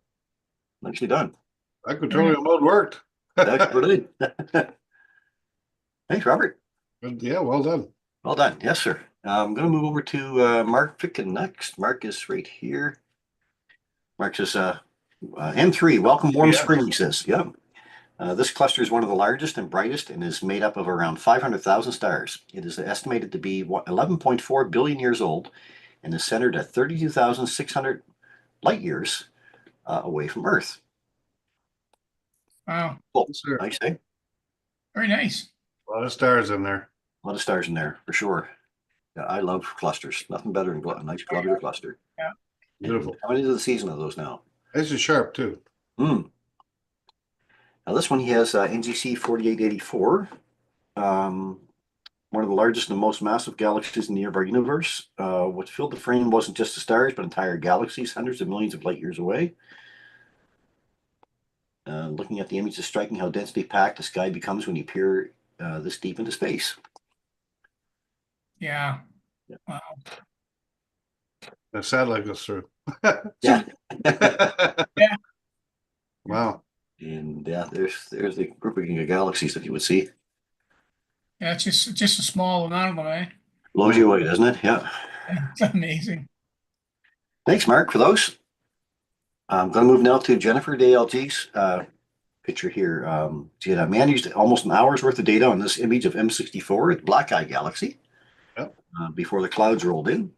Nicely done. That tutorial mode worked. That's brilliant. Thanks, Robert. Yeah, well done. Well done. Yes, sir. I'm going to move over to Mark Ficken next. Mark is right here. Mark says, M3, welcome warm spring, he says. Yeah. This cluster is one of the largest and brightest and is made up of around 500,000 stars. It is estimated to be 11.4 billion years old and is centered at 32,600 light years away from Earth. Wow. Cool. Nice, eh? Very nice. A lot of stars in there. A lot of stars in there, for sure. Yeah, I love clusters. Nothing better than a nice globular cluster. Yeah. Beautiful. How many of the season of those now? This is sharp, too. Now this one, he has NGC 4884. One of the largest and most massive galaxies in the nearby universe. What filled the frame wasn't just the stars, but entire galaxies, hundreds of millions of light years away. Looking at the image is striking how densely packed the sky becomes when you peer this deep into space. Yeah. Wow. The satellite goes through. Yeah. Yeah. Wow. And yeah, there's the grouping of galaxies that you would see. Yeah, it's just a small amount of them, eh? Blows you away, doesn't it? Yeah. It's amazing. Thanks, Mark, for those. I'm going to move now to Jennifer DLG's picture here. She had managed almost an hour's worth of data on this image of M64, the Black Eye Galaxy, before the clouds rolled in.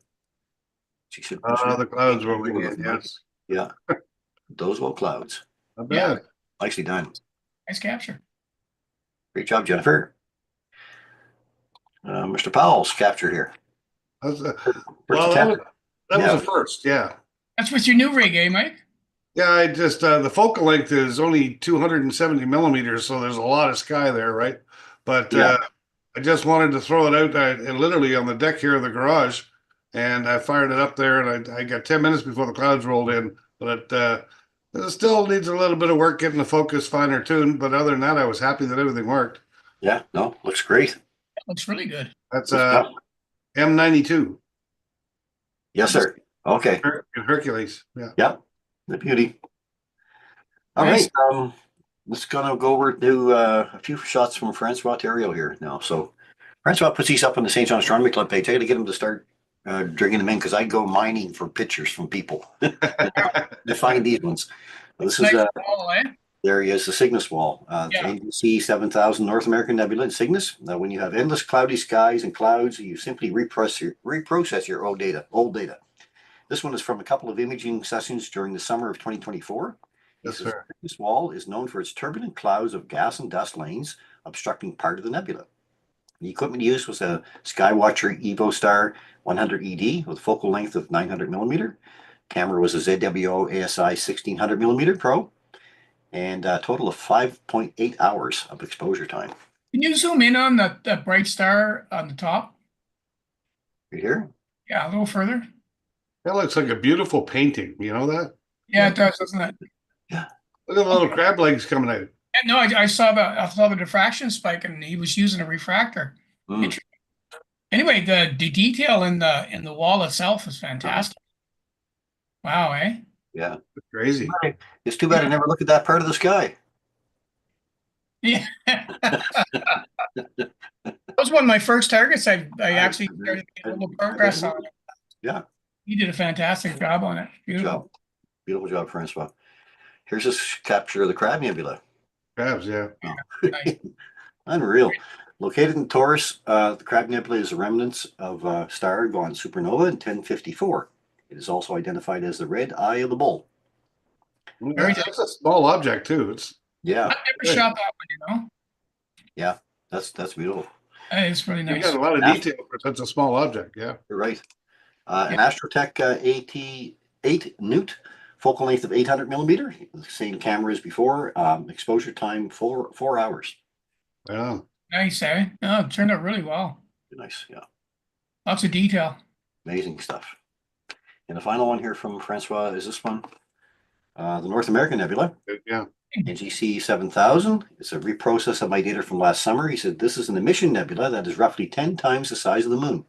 She said, the clouds rolling in, yes. Yeah. Doswell clouds. Not Yeah. bad. Nicely done. Nice capture. Great job, Jennifer. Mr. Powell's capture here. That's a- First well, attempt. that was Yeah. a first, yeah. That's with your new rig, eh, Mike? Yeah, I just the focal length is only 270 millimeters, so there's a lot of sky there, right? But Yeah. I just wanted to throw it out and literally on the deck here of the garage, and I fired it up there, and I got 10 minutes before the clouds rolled in. But it still needs a little bit of work getting the focus finer tuned. But other than that, I was happy that everything worked. Yeah, no, looks great. Looks really good. That's Good stuff. M92 Yes, sir. Okay. in Hercules. Yeah. Yep. The beauty. All Nice. right. Let's gonna go over to a few shots from Francois Theriault here now. So Francois puts these up on the St. John Astronomy Club page. I got to get him to start drinking them in because I go mining for pictures from people to find these ones. This is Nice wall, eh? there he is, the Cygnus wall. Yeah. AGC 7000 North American Nebula in Cygnus. Now, when you have endless cloudy skies and clouds, you simply reprocess your old data. This one is from a couple of imaging sessions during the summer of 2024. Yes, sir. This wall is known for its turbulent clouds of gas and dust lanes obstructing part of the nebula. The equipment used was a Skywatcher EvoStar 100 ED with focal length of 900 millimeter. Camera was a ZWO ASI 1600 millimeter Pro, and a total of 5.8 hours of exposure time. Can you zoom in on that bright star on the top? Right here. Yeah, a little further. That looks like a beautiful painting. You know that? Yeah, it does, doesn't it? Look at the little crab legs coming out. Yeah, no, I saw the diffraction spike, and he was using a refractor. Mm. Anyway, the detail in the wall itself is fantastic. Wow, eh? Yeah. Crazy. It's too bad I never looked at that part of the sky. Yeah. That was one of my first targets. I actually started to get a little progress on it. Yeah. He did a fantastic job on it. Beautiful. Beautiful job, Francois. Here's this capture of the Crab Nebula. Crabs, yeah. Nice. Unreal. Located in Taurus, the Crab Nebula is a remnant of a star gone supernova in 1054. It is also identified as the red eye of the bull. That's a small object too. It's Yeah. I never shot that one, Yeah. That's beautiful. It's really you nice. got a lot of detail for such a small object. Yeah. You're right. An Astrotech AT8 Newt, focal length of 800 millimeter. The same camera as before. Exposure time 4 hours. Yeah. Nice, eh? No, it turned out really well. Nice. Yeah. Lots of detail. Amazing stuff. And the final one here from Francois is this one. The North American Nebula. Yeah. NGC 7000. It's a reprocess of my data from last summer. He said this is an emission nebula that is roughly 10 times the size of the moon.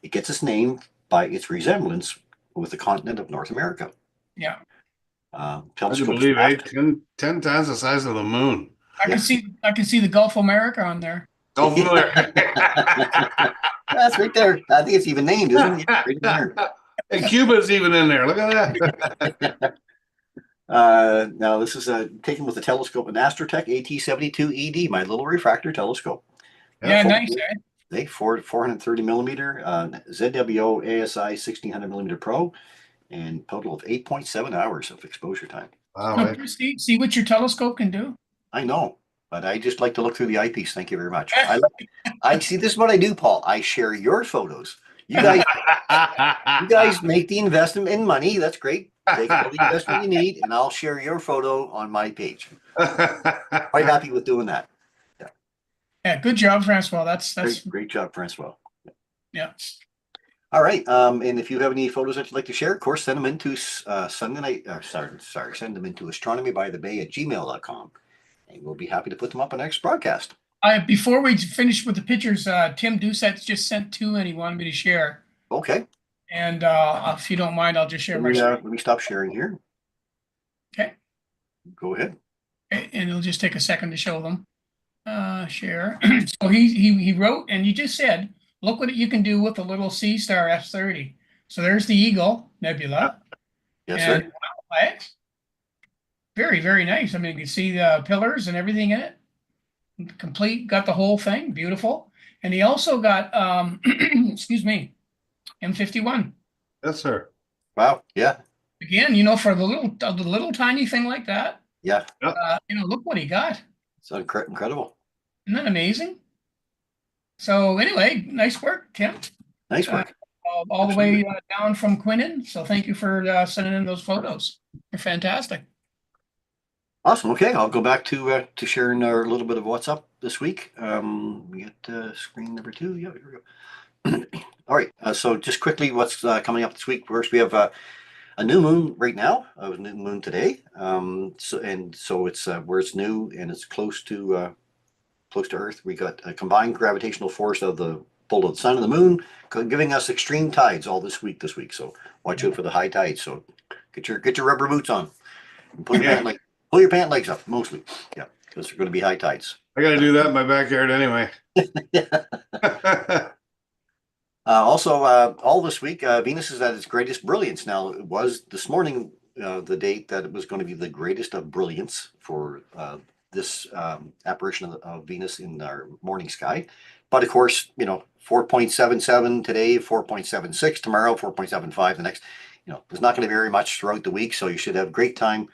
It gets its name by its resemblance with the continent of North America. Yeah. I can Telescope believe it. 10 times the size of the moon. I can see the Gulf of America on there. Don't That's right there. I think it's even named, isn't it? Yeah, right in there. And Cuba's even in there. Look at that. Now this is taken with the telescope, an Astrotech AT72 ED, my little refractor telescope. Yeah, nice, eh? They 430 millimeter ZWO ASI 1600 millimeter Pro, and total of 8.7 hours of exposure time. Wow, So, right? see what your telescope can do. I know, but I just like to look through the eyepiece. Thank you very much. I see. This is what I do, Paul. I share your photos. You guys make the investment in money. That's great. Take all the investment you need, and I'll share your photo on my page. Quite happy with doing that. Yeah, good job, Francois. That's Great job, Francois. yeah. All right. And if you have any photos that you'd like to share, of course, send them into send them into astronomybythebay@gmail.com, and we'll be happy to put them up on our next broadcast. Before we finish with the pictures, Tim Doucette just sent 2 and he wanted me to share. Okay. And if you don't mind, I'll just share my screen. Let me stop sharing here. Okay. Go ahead. And it'll just take a second to show them. Share. So he wrote, and you just said, look what you can do with a little C star F30. So there's the Eagle Nebula. Yes, and, sir. wow, very, very nice. I mean, you can see the pillars and everything in it. Complete, got the whole thing, beautiful. And he also got, excuse me, M51. Yes, sir. Wow. Yeah. again, for the little tiny thing like that, Yeah, look what he got. it's incredible. Isn't that amazing? So anyway, nice work, Tim. Nice work. All the way down from Quinnen. So thank you for sending in those photos. They're fantastic. Awesome. Okay, I'll go back to sharing a little bit of what's up this week. We get screen number 2. Yeah, here we go. All right. So just quickly, what's coming up this week? First, we have a new moon right now. It was a new moon today. So it's where it's new and it's close to Earth. We got a combined gravitational force of the pull of the sun and the moon, giving us extreme tides all this week. So watch out for the high tides. So get your rubber boots on and pull your pant legs up mostly. Yeah, because they're going to be high tides. I got to do that in my backyard anyway. Also, all this week, Venus is at its greatest brilliance. Now, it was this morning the date that it was going to be the greatest of brilliance for this apparition of Venus in our morning sky. But of course, 4.77 today, 4.76 tomorrow, 4.75 the next. There's not going to be very much throughout the week, so you should have a great time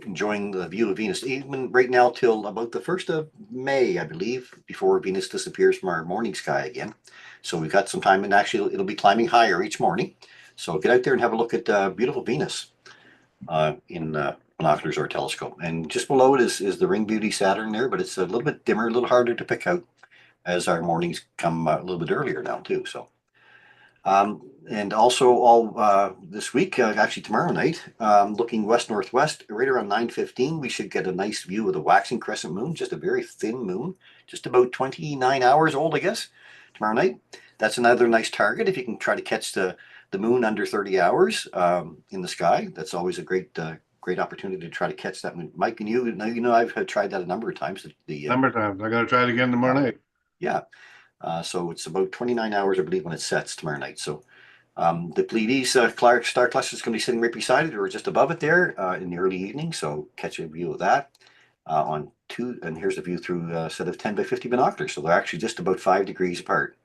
enjoying the view of Venus, even right now till about the 1st of May, I believe, before Venus disappears from our morning sky again. So we've got some time, and actually it'll be climbing higher each morning. So get out there and have a look at beautiful Venus in binoculars or telescope. And just below it is the ring beauty Saturn there, but it's a little bit dimmer, a little harder to pick out as our mornings come a little bit earlier now too. So. And also all this week, actually tomorrow night, looking west-northwest, right around 9:15, we should get a nice view of the waxing crescent moon, just a very thin moon, just about 29 hours old, I guess, tomorrow night. That's another nice target if you can try to catch the moon under 30 hours in the sky. That's always a great opportunity to try to catch that moon. Mike, and I've tried that a number of times. Number of times. I'm going to try it again tomorrow night. Yeah. So it's about 29 hours, I believe, when it sets tomorrow night. So the Pleiades star cluster is going to be sitting right beside it or just above it there in the early evening. So catch a view of that and here's the view through a set of 10 by 50 binoculars. So they're actually just about 5 degrees apart.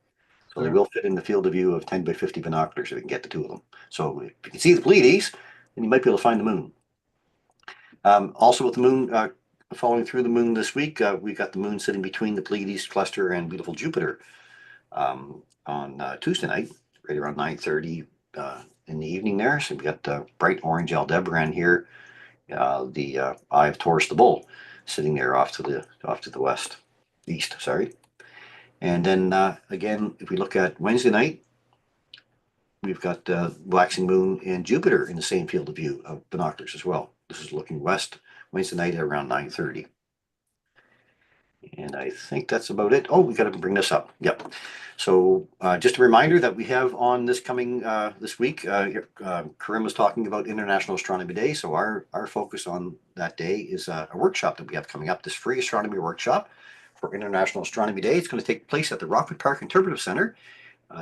So they will fit in the field of view of 10 by 50 binoculars if we can get the two of them. So if you can see the Pleiades, then you might be able to find the moon. Also with the moon following through the moon this week, we've got the moon sitting between the Pleiades cluster and beautiful Jupiter on Tuesday night, right around 9:30 in the evening there. So we've got bright orange Aldebaran here, the Eye of Taurus the Bull, sitting there off to the east. Sorry. And then again, if we look at Wednesday night, we've got waxing moon and Jupiter in the same field of view of binoculars as well. This is looking west Wednesday night at around 9:30. And I think that's about it. Oh, we got to bring this up. Yep. So just a reminder that we have on this coming this week, Karim was talking about International Astronomy Day. So our focus on that day is a workshop that we have coming up, this free astronomy workshop for International Astronomy Day. It's going to take place at the Rockwood Park Interpretive Center,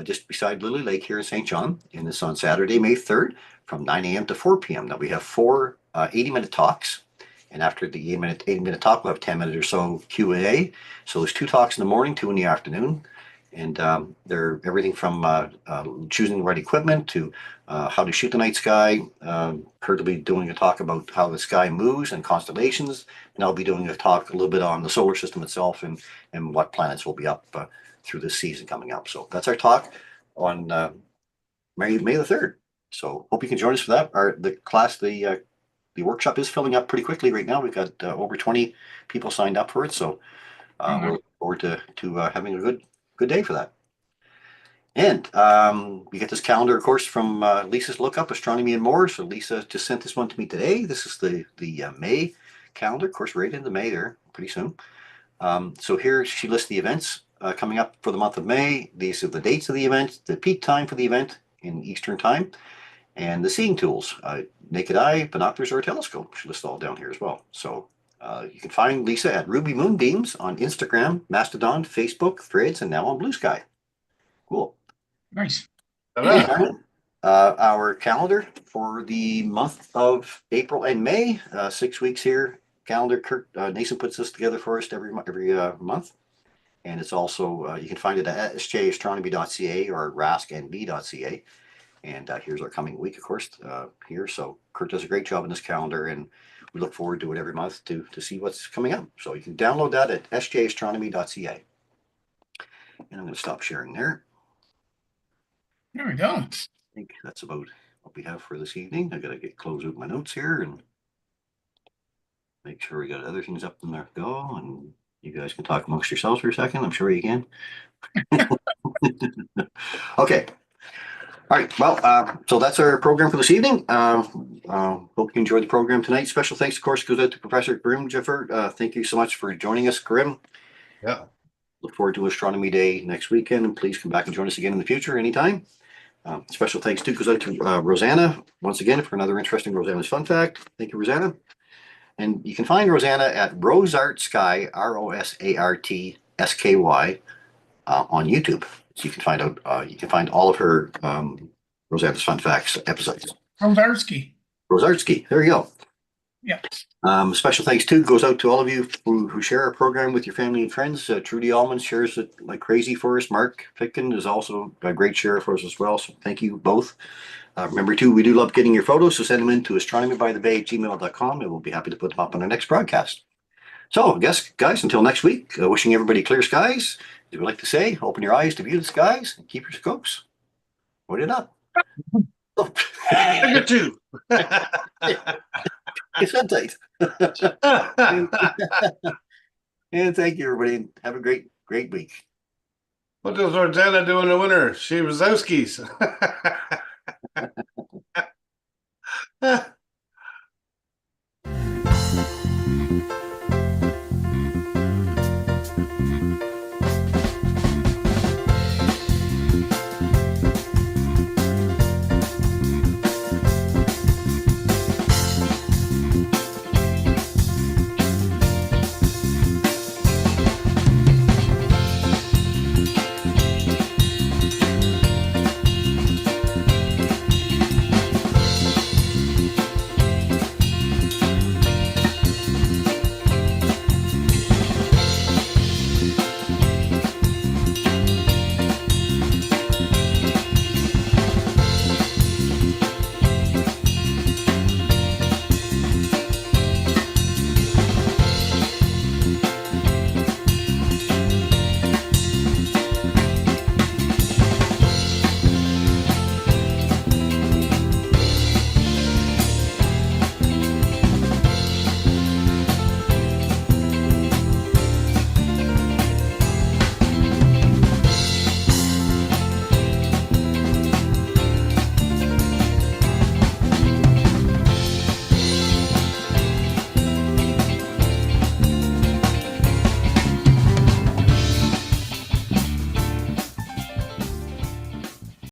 just beside Lily Lake here in St. John. And it's on Saturday, May 3rd from 9 a.m. to 4 p.m. Now we have 4 80-minute talks. And after the 8-minute talk, we'll have 10 minutes or so Q&A. So there's 2 talks in the morning, 2 in the afternoon. And they're everything from choosing the right equipment to how to shoot the night sky. Kurt will be doing a talk about how the sky moves and constellations. And I'll be doing a talk a little bit on the solar system itself and what planets will be up through this season coming up. So that's our talk on May the 3rd. So hope you can join us for that. The workshop is filling up pretty quickly right now. We've got over 20 people signed up for it. So we're looking forward to having a good day for that. And we get this calendar, of course, from Lisa's Lookup, Astronomy and More. So Lisa just sent this one to me today. This is the May calendar, of course, right into May there pretty soon. So here she lists the events coming up for the month of May. These are the dates of the event, the peak time for the event in Eastern time, and the seeing tools, naked eye, binoculars, or a telescope. She lists all down here as well. So you can find Lisa at Ruby Moonbeams on Instagram, Mastodon, Facebook, Threads, and now on Blue Sky. Cool. Nice. Our calendar for the month of April and May, 6 weeks here. Calendar, Kurt Nason puts this together for us every month. And it's also, you can find it at sjastronomy.ca or rasknb.ca. And here's our coming week, of course, here. So Kurt does a great job in this calendar, and we look forward to it every month to see what's coming up. So you can download that at sjastronomy.ca. And I'm going to stop sharing there. There we go. I think that's about what we have for this evening. I got to close out my notes here and make sure we got other things up in there go. And you guys can talk amongst yourselves for a second. I'm sure you can. Okay. All right. Well, so that's our program for this evening. Hope you enjoyed the program tonight. Special thanks, of course, goes out to Professor Karim Jaffer. Thank you so much for joining us, Karim. Yeah. Look forward to Astronomy Day next weekend, and please come back and join us again in the future anytime. Special thanks too goes out to Rosanna once again for another interesting Rosanna's Fun Fact. Thank you, Rosanna. And you can find Rosanna at Rosart Sky, ROSARTSKY, on YouTube. So you can find out. You can find all of her Rosanna's Fun Facts episodes. Rosarski. There you go. Yeah. Special thanks too goes out to all of you who share our program with your family and friends. Trudy Allman shares it like crazy for us. Mark Pitkin is also a great share for us as well. So thank you both. Remember too, we do love getting your photos, so send them in to astronomybythebay@gmail.com, and we'll be happy to put them up on our next broadcast. So I guess, guys, until next week, wishing everybody clear skies. As we like to say, open your eyes to view the skies and keep your scopes pointed up. Figure two. It's that tight. And thank you, everybody. Have a great week. What does Rosanna do in the winter? She was Owski's.